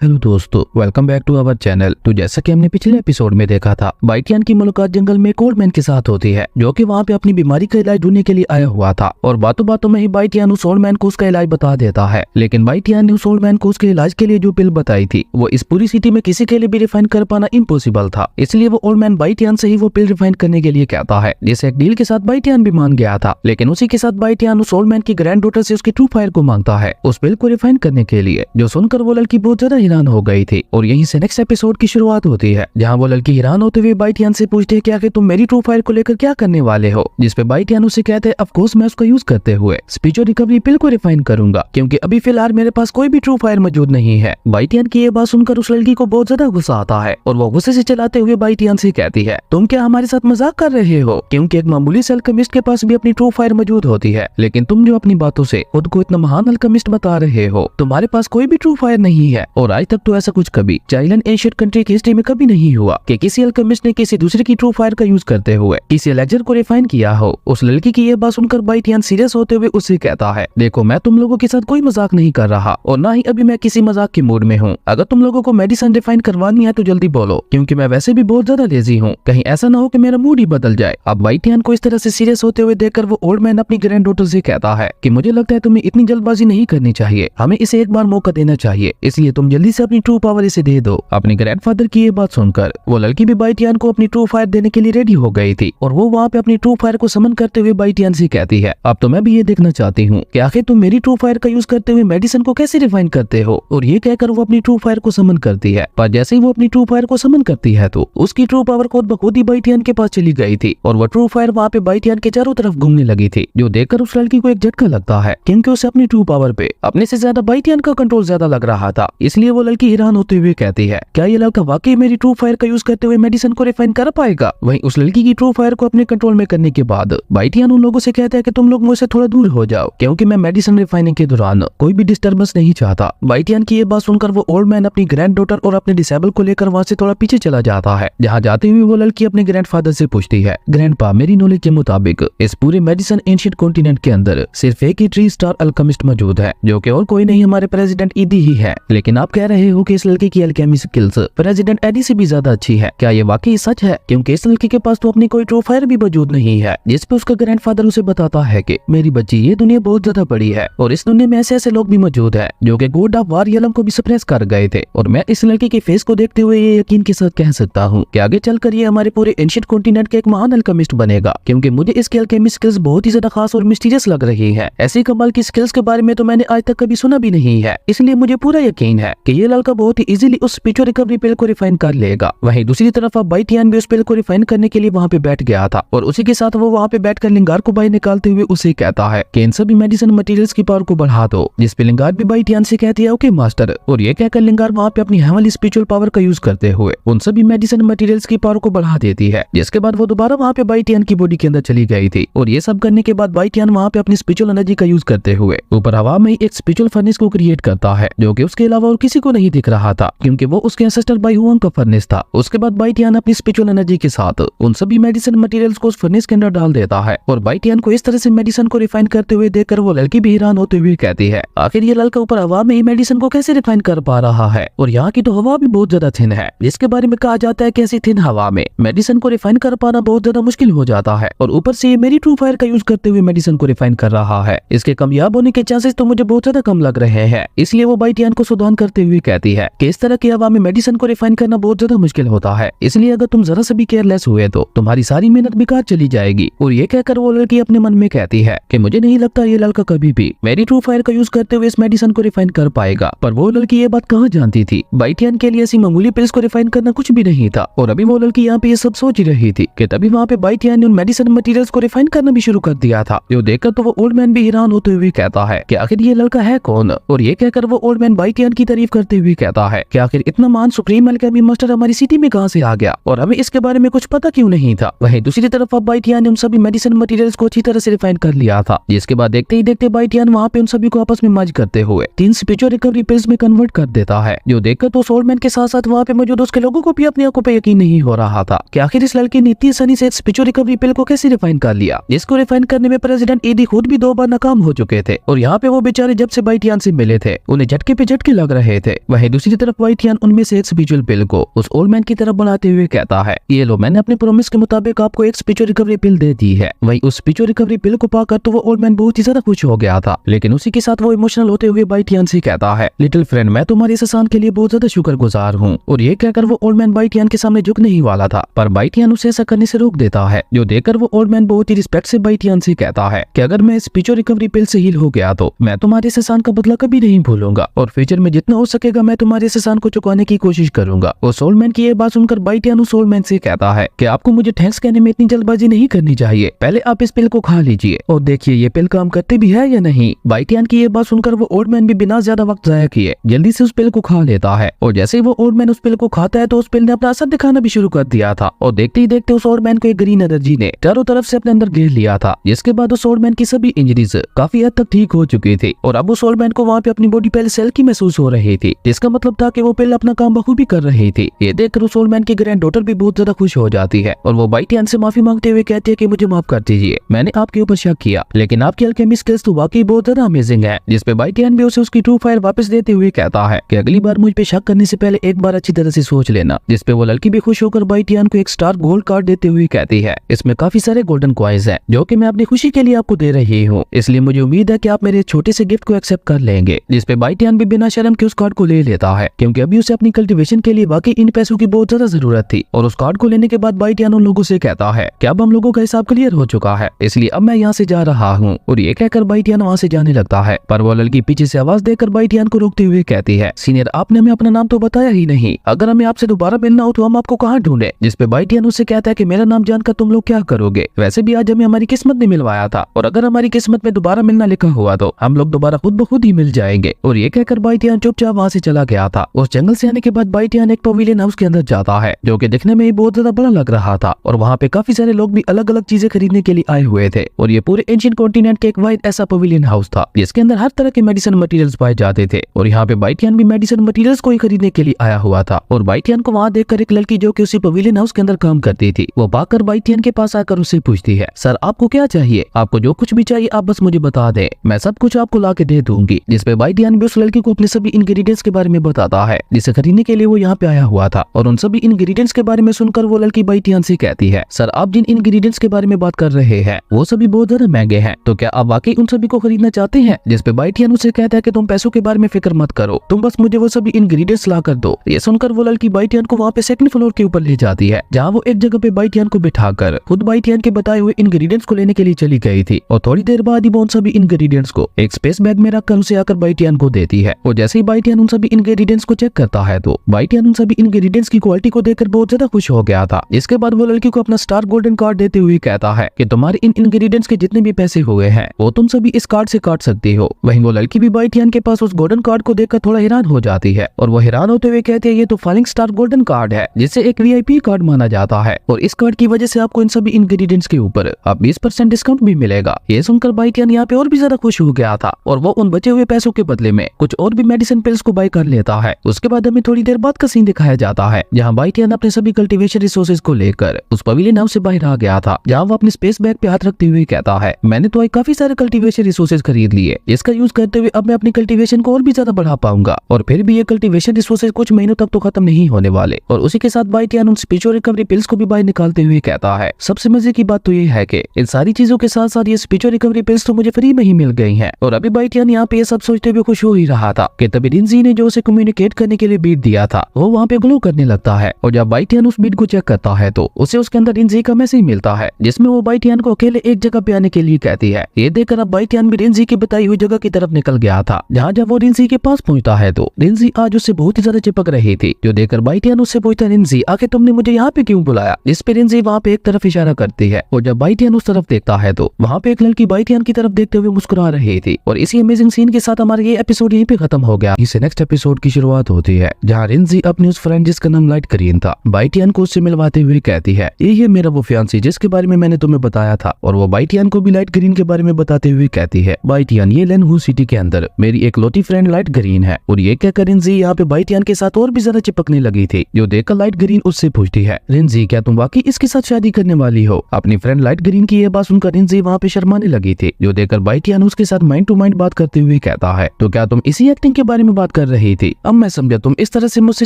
Hello दोस्तों, welcome back to our channel. तो जैसा कि हमने पिछले एपिसोड में देखा था, बाइटियान की मुलाकात जंगल में एक ओल्ड मैन के साथ होती है जो कि वहाँ पे अपनी बीमारी का इलाज ढूंढने के लिए आया हुआ था। और बातों बातों में ही बाइटियान उस ओल्ड मैन को उसका इलाज बता देता है। लेकिन बाइटियान ने उस ओल्ड मैन को उसके इलाज के लिए जो पिल बताई थी वो इस पूरी सिटी में किसी के लिए भी रिफाइन कर पाना इम्पॉसिबल था। इसलिए वो ओल्ड मैन बाइटियान से ही वो पिल रिफाइन करने के लिए कहता है, जिसे एक डील के साथ बाइटियान भी मान गया था। लेकिन उसी के साथ बाइटियान उस ओल्ड मैन की ग्रैंड डॉटर से उसकी ट्रू फायर को मांगता है उस पिल को रिफाइन करने के लिए, जो सुनकर वो लड़की बहुत ज्यादा हैरान हो गई थी। और यहीं से नेक्स्ट एपिसोड की शुरुआत होती है, जहां वो लड़की हैरान होते हुए बाइटियान से पूछती है कि आखिर तुम मेरी ट्रू फायर को लेकर क्या करने वाले हो। जिस पे बाइटियान उसे कहते हैं, ऑफ कोर्स मैं उसका यूज करते हुए स्पीचो रिकवरी पिल को रिफाइन करूंगा, क्योंकि अभी फिलहाल मेरे पास कोई भी ट्रू फायर मौजूद नहीं है। बाइटियान की ये बात सुनकर उस लड़की को बहुत ज्यादा गुस्सा आता है और वो गुस्से से चलाते हुए बाइटियान से कहती है, तुम क्या हमारे साथ मजाक कर रहे हो? क्योंकि एक मामूली से अल्केमिस्ट के पास भी अपनी ट्रू फायर मौजूद होती है, लेकिन तुम जो अपनी बातों से खुद को इतना महान अल्केमिस्ट बता रहे हो, तुम्हारे पास कोई भी ट्रू फायर नहीं है। और आज तक तो ऐसा कुछ कभी चाइल्ड एशियन कंट्री की हिस्ट्री में कभी नहीं हुआ कि किसी अल्केमिस्ट ने किसी दूसरे की ट्रू फायर का यूज करते हुए किसी एलेक्जर को रिफाइन किया हो। उस लड़की की ये बात सुनकर बाइटियान सीरियस होते हुए उससे कहता है, देखो मैं तुम लोगों के साथ कोई मजाक नहीं कर रहा और ना ही अभी मैं किसी मजाक के मूड में हूँ। अगर तुम लोगों को मेडिसिन रिफाइन करवानी है तो जल्दी बोलो, क्योंकि मैं वैसे भी बहुत ज्यादा लेजी हूँ। कहीं ऐसा ना हो कि मेरा मूड ही बदल जाए। अब बाइटियान को इस तरह से सीरियस होते हुए देखकर वो ओल्ड मैन अपनी ग्रैंड डॉटर से कहता है कि मुझे लगता है तुम्हें इतनी जल्दबाजी नहीं करनी चाहिए, हमें इसे एक बार मौका देना चाहिए, इसलिए तुम जल्दी से अपनी ट्रू पावर इसे दे दो। अपने ग्रैंडफादर की ये बात सुनकर वो लड़की भी बाइटियान को अपनी ट्रू फायर देने के लिए रेडी हो गई थी और वो वहाँ पे अपनी ट्रू फायर को समन करते हुए बाइटियान से कहती है, अब तो मैं भी ये देखना चाहती हूँ कि आखिर तुम मेरी ट्रू फायर का यूज करते हुए मेडिसिन को कैसे रिफाइन करते हो। और ये कहकर वो अपनी ट्रू फायर को समन करती है, पर जैसे ही वो अपनी ट्रू फायर को समन करती है तो उसकी ट्रू पावर खुद बखुद ही बाइटियान के पास चली गई थी और वो ट्रू फायर वहाँ पे बाइटियान के चारों तरफ घूमने लगी थी, जो देखकर उस लड़की को एक झटका लगता है, क्योंकि उसे अपनी ट्रू पावर पे अपने से ज्यादा बाइटियान का कंट्रोल ज्यादा लग रहा था। इसलिए वो लड़की हैरान होते हुए कहती है, क्या ये लड़का वाकई मेरी ट्रू फायर का यूज करते हुए मेडिसिन को रिफाइन कर पाएगा? वहीं उस लड़की की ट्रू फायर को अपने कंट्रोल में करने के बाद बाइटियान उन लोगों से कहता है कि तुम लोग मुझसे थोड़ा दूर हो जाओ, क्योंकि मैं मेडिसिन रिफाइनिंग के दौरान कोई भी डिस्टर्बेंस नहीं चाहता। बाइटियान की ये बात सुनकर वो ओल्ड मैन अपनी ग्रैंड डॉटर और अपने डिसेबल को लेकर वहाँ से थोड़ा पीछे चला जाता है। जहाँ जाते हुए वो लड़की अपने ग्रैंडफादर से पूछती है, ग्रैंडपा मेरी नॉलेज के मुताबिक इस पूरे मेडिसिन एंशिएंट कॉन्टिनेंट के अंदर सिर्फ एक ही 3 स्टार अल्केमिस्ट मौजूद है, जो कि और कोई नहीं हमारे प्रेसिडेंट ईदी ही है। लेकिन आप कह रहे हो कि इस लड़की की अल्केमी स्किल्स प्रेसिडेंट एडी से भी ज्यादा अच्छी है, क्या ये वाकई सच है? क्योंकि इस लड़की के पास तो अपनी कोई ट्रू फायर भी मौजूद नहीं है। जिस पे उसका ग्रैंडफादर उसे बताता है कि मेरी बच्ची, ये दुनिया बहुत ज्यादा बड़ी है और इस दुनिया में ऐसे ऐसे लोग भी मौजूद है जो कि गॉड ऑफ वार यलम को भी सप्रेस कर गए थे। और मैं इस लड़की के फेस को देखते हुए ये यकीन के साथ कह सकता हूँ कि आगे चलकर ये हमारे पूरे एंशिएंट कॉन्टिनेंट के एक महान अल्केमिस्ट बनेगा, क्योंकि मुझे इसकी अल्केमी स्किल्स बहुत ही ज्यादा खास और मिस्टीरियस लग रही है। ऐसी कमाल की स्किल्स के बारे में तो मैंने आज तक कभी सुना भी नहीं है, इसलिए मुझे पूरा यकीन है कि ये लड़का बहुत ही इजीली उस स्पीचो रिकवरी पिल को रिफाइन कर लेगा। वहीं दूसरी तरफ अब बाइटियान भी उस पिल को रिफाइन करने के लिए वहाँ पे बैठ गया था और उसी के साथ वो वहाँ पे बैठकर लिंगार को बाहर निकालते हुए उसे कहता है कि इन सभी मेडिसिन मटेरियल्स की पावर को बढ़ा दो। जिस पे लिंगार भी बाइटियान से कहती है, ओके मास्टर। और ये कहकर लिंगार वहाँ पे अपनी हेवनली स्पिरिचुअल पावर का यूज करते हुए उन सभी मेडिसिन मटेरियल्स की पावर को बढ़ा देती है, जिसके बाद वो दोबारा वहाँ पे बाइटियान की बॉडी के अंदर चली गई थी। और ये सब करने के बाद बाइटियान वहाँ पे अपनी स्पिरिचुअल एनर्जी का यूज करते हुए ऊपर हवा में एक स्पिरिचुअल फर्नेस को क्रिएट करता है, जो कि उसके अलावा और किसी को नहीं दिख रहा था, क्योंकि वो उसके एंसेस्टर बाई हुआंग का फर्नेस था। उसके बाद बाइटियान अपनी स्पिरिचुअल एनर्जी के साथ उन सभी मेडिसिन मटेरियल्स को उस फर्नेस के अंदर डाल देता है और बाइटियान को इस तरह से मेडिसिन को रिफाइन करते हुए देखकर वो लड़की भी हैरान होते हुए कहती है, आखिर ये लड़का ऊपर हवा में ही मेडिसिन को कैसे रिफाइन कर पा रहा है? और यहाँ की तो हवा भी बहुत ज्यादा थिन है, जिसके बारे में कहा जाता है कि ऐसी थिन हवा में मेडिसिन को रिफाइन कर पाना बहुत ज्यादा मुश्किल हो जाता है। और ऊपर से ये मेरी ट्रू फायर का यूज करते हुए मेडिसिन को रिफाइन कर रहा है, इसके कामयाब होने के चांसेस तो मुझे बहुत ज्यादा कम लग रहे हैं। इसलिए वो बाइटियान को सुधान करते हुए कहती है कि इस तरह की हवा में मेडिसिन को रिफाइन करना बहुत ज्यादा मुश्किल होता है, इसलिए अगर तुम जरा सा भी केयरलेस हुए तो तुम्हारी सारी मेहनत बेकार चली जाएगी। और ये कहकर वो लड़की अपने मन में कहती है कि मुझे नहीं लगता ये लड़का कभी भी मेरी ट्रू फायर का यूज करते हुए इस मेडिसिन को रिफाइन कर पाएगा। पर वो लड़की ये बात कहाँ जानती थी, बाइटियान के लिए ऐसी मामूली पिल्स को रिफाइन करना कुछ भी नहीं था। और अभी वो लड़की यहाँ पे ये सब सोच रही थी कि तभी वहाँ पे बाइटियान ने उन मेडिसिन मटेरियल्स को रिफाइन करना भी शुरू कर दिया था, जो देखकर तो वो ओल्ड मैन भी हैरान होते हुए कहता है कि आखिर ये लड़का है कौन। और ये कहकर वो ओल्ड मैन बाइटियान की तारीफ करते हुए कहता है कि आखिर इतना महान सुप्रीम अल्केमी मास्टर हमारी सिटी में कहाँ से आ गया और हमें इसके बारे में कुछ पता क्यों नहीं था। वहीं दूसरी तरफ अब बाइटियान ने उन सभी मेडिसिन मटेरियल्स को अच्छी तरह से रिफाइन कर लिया था, जिसके बाद देखते ही देखते बाइटियान वहाँ पे उन सभी को आपस में मर्ज करते हुए 3 स्पिरिचुअल रिकवरी पिल्स में कन्वर्ट कर देता है, जो देखकर तो ओल्ड मैन के साथ साथ वहाँ पे मौजूद उसके लोगों को भी अपनी आंखों पे यकीन नहीं हो रहा था कि आखिर इस लड़की ने इतनी आसानी से स्पिरिचुअल रिकवरी पिल को कैसे रिफाइन कर लिया, जिसको रिफाइन करने में प्रेसिडेंट ईदी खुद भी 2 बार नाकाम हो चुके थे। और यहाँ पे वो बेचारे जब से बाइटियान से मिले थे उन्हें झटके पे झटके लग रहे थे। थे। वहीं दूसरी तरफ बाइटियान उनमें से एक स्पिरिचुअल पिल को उस ओल्ड मैन की तरफ बढ़ाते हुए कहता है, ये लो, मैंने अपने प्रॉमिस के मुताबिक आपको एक स्पिरिचुअल रिकवरी पिल दे दी है। वहीं उस स्पिरिचुअल रिकवरी पिल को पाकर तो वो ओल्ड मैन बहुत ही ज्यादा खुश हो गया था, लेकिन उसी के साथ वो इमोशनल होते हुए बाइटियान से कहता है, लिटिल फ्रेंड, मैं तुम्हारे इस एहसान के लिए बहुत ज्यादा शुक्रगुजार हूँ। और ये कहकर वो ओल्ड मैन बाइटियान के सामने झुकने ही वाला था, पर बाइटियान उसे ऐसा करने से रोक देता है, जो देखकर वो ओल्ड मैन बहुत ही रिस्पेक्ट से बाइटियान से कहता है कि अगर मैं स्पिरिचुअल रिकवरी पिल से हील हो गया तो मैं तुम्हारे इस एहसान का बदला कभी नहीं भूलूंगा और फ्यूचर में जितना हो सकेगा मैं तुम्हारे इस एहसान को चुकाने की कोशिश करूंगा। उस ओल्ड मैन की ये बात सुनकर बाइटियान उस ओल्ड मैन से कहता है कि आपको मुझे थैंक्स कहने में इतनी जल्दबाजी नहीं करनी चाहिए, पहले आप इस पिल को खा लीजिए और देखिए ये पिल काम करते भी है या नहीं। बाइटियान की ये बात सुनकर वो ओल्ड मैन भी बिना ज्यादा वक्त जाया किए जल्दी से उस पिल को खा लेता है और जैसे ही वो ओल्ड मैन उस पिल को खाता है तो उस पिल ने अपना असर दिखाना भी शुरू कर दिया था और देखते ही देखते उस ओल्ड मैन को एक ग्रीन एनर्जी ने चारों तरफ से अपने अंदर घेर लिया था, जिसके बाद उस ओल्ड मैन की सभी इंजरीज काफी हद तक ठीक हो चुकी थी और अब उस ओल्ड मैन को वहाँ पे अपनी बॉडी पहले सेल की महसूस हो रही थी, जिसका मतलब था कि वो पिल अपना काम बखूबी कर रही थी। ये देखकर उस ओल्ड मैन की ग्रैंड डॉटर भी बहुत ज्यादा खुश हो जाती है और वो बाइटियान से माफी मांगते हुए कहती है कि मुझे माफ कर दीजिए, मैंने आपके ऊपर शक किया, लेकिन आपकी अल्केमी स्किल्स तो वाकई बहुत ज्यादा अमेजिंग है। जिसपे बाइटियान भी उसे उसकी ट्रू फायर वापस देते हुए कहता है कि अगली बार मुझ पे शक करने से पहले एक बार अच्छी तरह से सोच लेना। जिसपे वो लड़की भी खुश होकर बाइटियान को एक स्टार गोल्ड कार्ड देते हुए कहती है, इसमें काफी सारे गोल्डन कॉइन्स हैं जो कि मैं अपनी खुशी के लिए आपको दे रही हूँ, इसलिए मुझे उम्मीद है कि आप मेरे छोटे से गिफ्ट को एक्सेप्ट कर लेंगे। जिसपे बाइटियान भी बिना शर्म के उस कार्ड को ले लेता है, क्योंकि अभी उसे अपनी कल्टीवेशन के लिए वाकई इन पैसों की बहुत ज्यादा जरूरत थी। और उस कार्ड को लेने के बाद बाइटियान उन लोगों से कहता है कि अब हम लोगों का हिसाब क्लियर हो चुका है, इसलिए अब मैं यहाँ से जा रहा हूँ। और ये कहकर बाइटियान वहाँ से जाने लगता है, पर वो लड़की पीछे से आवाज देकर बाइटियान को रोकते हुए कहती है, सीनियर, आपने हमें अपना नाम तो बताया ही नहीं, अगर हमें आपसे दोबारा मिलना हो तो हम आपको कहाँ ढूंढे। जिसपे बाइटियान उससे कहता है कि मेरा नाम जानकर तुम लोग क्या करोगे, वैसे भी आज हमें हमारी किस्मत ने मिलवाया था और अगर हमारी किस्मत में दोबारा मिलना लिखा हुआ तो हम लोग दोबारा खुद ब खुद ही मिल जाएंगे। और ये कहकर बाइटियान चुपचाप वहाँ से चला गया था। उस जंगल से आने के बाद बाइटियान एक पवेलियन हाउस के अंदर जाता है, जो कि दिखने में ही बहुत ज्यादा बड़ा लग रहा था और वहाँ पे काफी सारे लोग भी अलग अलग चीजें खरीदने के लिए आए हुए थे। और ये पूरे एंशिएंट कॉन्टिनेंट के एक वाइड ऐसा पवेलियन हाउस था जिसके अंदर हर तरह के मेडिसिन मटेरियल्स पाए जाते थे और यहाँ पे बाइटियान भी मेडिसिन मटेरियल्स को ही खरीदने के लिए आया हुआ था। और बाइटियान को वहाँ देखकर एक लड़की जो कि उसी पवेलियन हाउस के अंदर काम करती थी, वो भागकर बाइटियान के पास आकर उससे पूछती है, सर आपको क्या चाहिए, आपको जो कुछ भी चाहिए आप बस मुझे बता दें, मैं सब कुछ आपको ला के दे दूंगी। जिसपे बाइटियान भी उस लड़की को अपने सभी इंग्रेडिएंट्स के बारे में बताता है जिसे खरीदने के लिए वो यहाँ पे आया हुआ था। और उन सभी इंग्रेडिएंट्स के बारे में सुनकर वो लड़की बाइटियान से कहती है, सर आप जिन इंग्रेडिएंट्स के बारे में बात कर रहे हैं वो सभी बहुत ज्यादा महंगे हैं, तो क्या आप वाकई उन सभी को खरीदना चाहते हैं। जिसपे बाइटियान उसे कहता है कि तुम पैसों के बारे में फिक्र मत करो, तुम बस मुझे वो सभी इंग्रेडिएंट्स ला कर दो। ये सुनकर वो लड़की बाइटियान को वहाँ पे सेकंड फ्लोर के ऊपर ले जाती है, जहाँ वो एक जगह पे बाइटियान को बिठाकर खुद बाइटियान के बताए हुए इंग्रेडिएंट्स को लेने के लिए चली गई थी। और थोड़ी देर बाद ही वो उन सभी इंग्रेडिएंट्स को एक स्पेस बैग में रखकर उसे आकर बाइटियान को देती है। और जैसे ही बाइटियान उन सभी इंग्रेडिएंट्स को चेक करता है तो बाइटियान उन सभी इंग्रेडिएंट्स की क्वालिटी को देखकर बहुत ज्यादा खुश हो गया था। इसके बाद वो लड़की को अपना स्टार गोल्डन कार्ड देते हुए कहता है कि तुम्हारे इन इंग्रेडिएंट्स के जितने भी पैसे हुए हैं वो तुम सभी इस कार्ड से काट सकती हो। वहीं वो लड़की भी बाइटियान के पास उस गोल्डन कार्ड को देखकर थोड़ा हैरान हो जाती है और वो हैरान होते हुए कहती है, ये तो फॉलिंग स्टार गोल्डन कार्ड है जिसे एक VIP कार्ड माना जाता है और इस कार्ड की वजह से आपको इन सभी इंग्रेडिएंट्स के ऊपर अब 20% डिस्काउंट भी मिलेगा। ये सुनकर बाइटियान यहाँ पे और भी ज्यादा खुश हो गया था और वो उन बचे हुए पैसों के बदले में कुछ और भी मेडिसिन पिल्स को बाय कर लेता है। उसके बाद हमें थोड़ी देर बाद का सीन दिखाया जाता है जहाँ बाइटियान अपने सभी कल्टीवेशन रिसोर्सेज को लेकर उस पवेलियन हाउस से बाहर आ गया था, जहाँ वो अपने स्पेस बैग पे हाथ रखते हुए कहता है, मैंने तो आज काफी सारे कल्टीवेशन रिसोर्सेज खरीद लिए, इसका यूज करते हुए अब मैं अपनी कल्टीवेशन को और भी ज्यादा बढ़ा पाऊंगा और फिर भी ये कल्टीवेशन रिसोर्सेज कुछ महीनों तक तो खत्म नहीं होने वाले। और उसी के साथ बाइटियान उन स्पिरिचुअल रिकवरी पिल्स को भी बाहर निकालते हुए कहता है, सबसे मजे की बात तो ये है कि इन सारी चीजों के साथ साथ ये स्पिरिचुअल रिकवरी पिल्स तो मुझे फ्री में ही मिल गई हैं। और अभी बाइटियान यहाँ पे ये सब सोचते हुए खुश हो ही रहा था कि तभी रिंजी ने जो उसे कम्युनिकेट करने के लिए बीट दिया था वो वहाँ पे ग्लो करने लगता है। और जब बाइटियान उस बीट को चेक करता है तो उसे उसके अंदर रिंजी का मैसेज मिलता है जिसमें वो बाइटियान को अकेले एक जगह पे आने के लिए कहती है। ये देखकर अब बाइटियान भी रिंजी की बताई हुई जगह की तरफ निकल गया था, जहाँ जब वो रिंजी के पास पहुंचता है तो रिंजी आज उससे बहुत ही ज्यादा चिपक रही थी, जो देखकर बाइटियान उससे पूछता है, रिंजी आके तुमने मुझे यहाँ पे क्यों बुलाया। जिस पे रिंजी वहाँ पे एक तरफ इशारा करती है और जब बाइटियान उस तरफ देखता है तो वहाँ पे एक लड़की बाइटियान की तरफ देखते हुए मुस्कुरा रही थी। और इसी अमेजिंग सीन के साथ हमारा ये एपिसोड यहीं पे खत्म हो गया। इसे नेक्स्ट एपिसोड की शुरुआत होती है जहाँ रिंजी अपनी उस फ्रेंड जिसका नाम लाइट ग्रीन था बाइटियान को उससे मिलवाते हुए कहती है, ये मेरा वो फियांसी जिसके बारे में मैंने तुम्हें बताया था। और वो बाइटियान को भी लाइट ग्रीन के बारे में बताते हुए कहती है, बाइटियान ये लेनहू सिटी के अंदर मेरी एक लौती फ्रेंड लाइट ग्रीन है। और ये कहकर रिंजी यहाँ पे बाइटियान के साथ और भी ज्यादा चिपकने लगी थी, जो देखकर लाइट ग्रीन उससे पूछती है, रिंजी क्या तुम वाकई इसके साथ शादी करने वाली हो। अपनी फ्रेंड लाइट ग्रीन की ये बात सुनकर रिंजी वहाँ पे शर्माने लगी थी, जो देखकर बाइटियान उसके साथ माइंड टू माइंड बात करते हुए कहता है, तो क्या तुम इसी एक्टिंग के बारे में बात कर रही थी। अब मैं समझा तुम इस तरह से मुझसे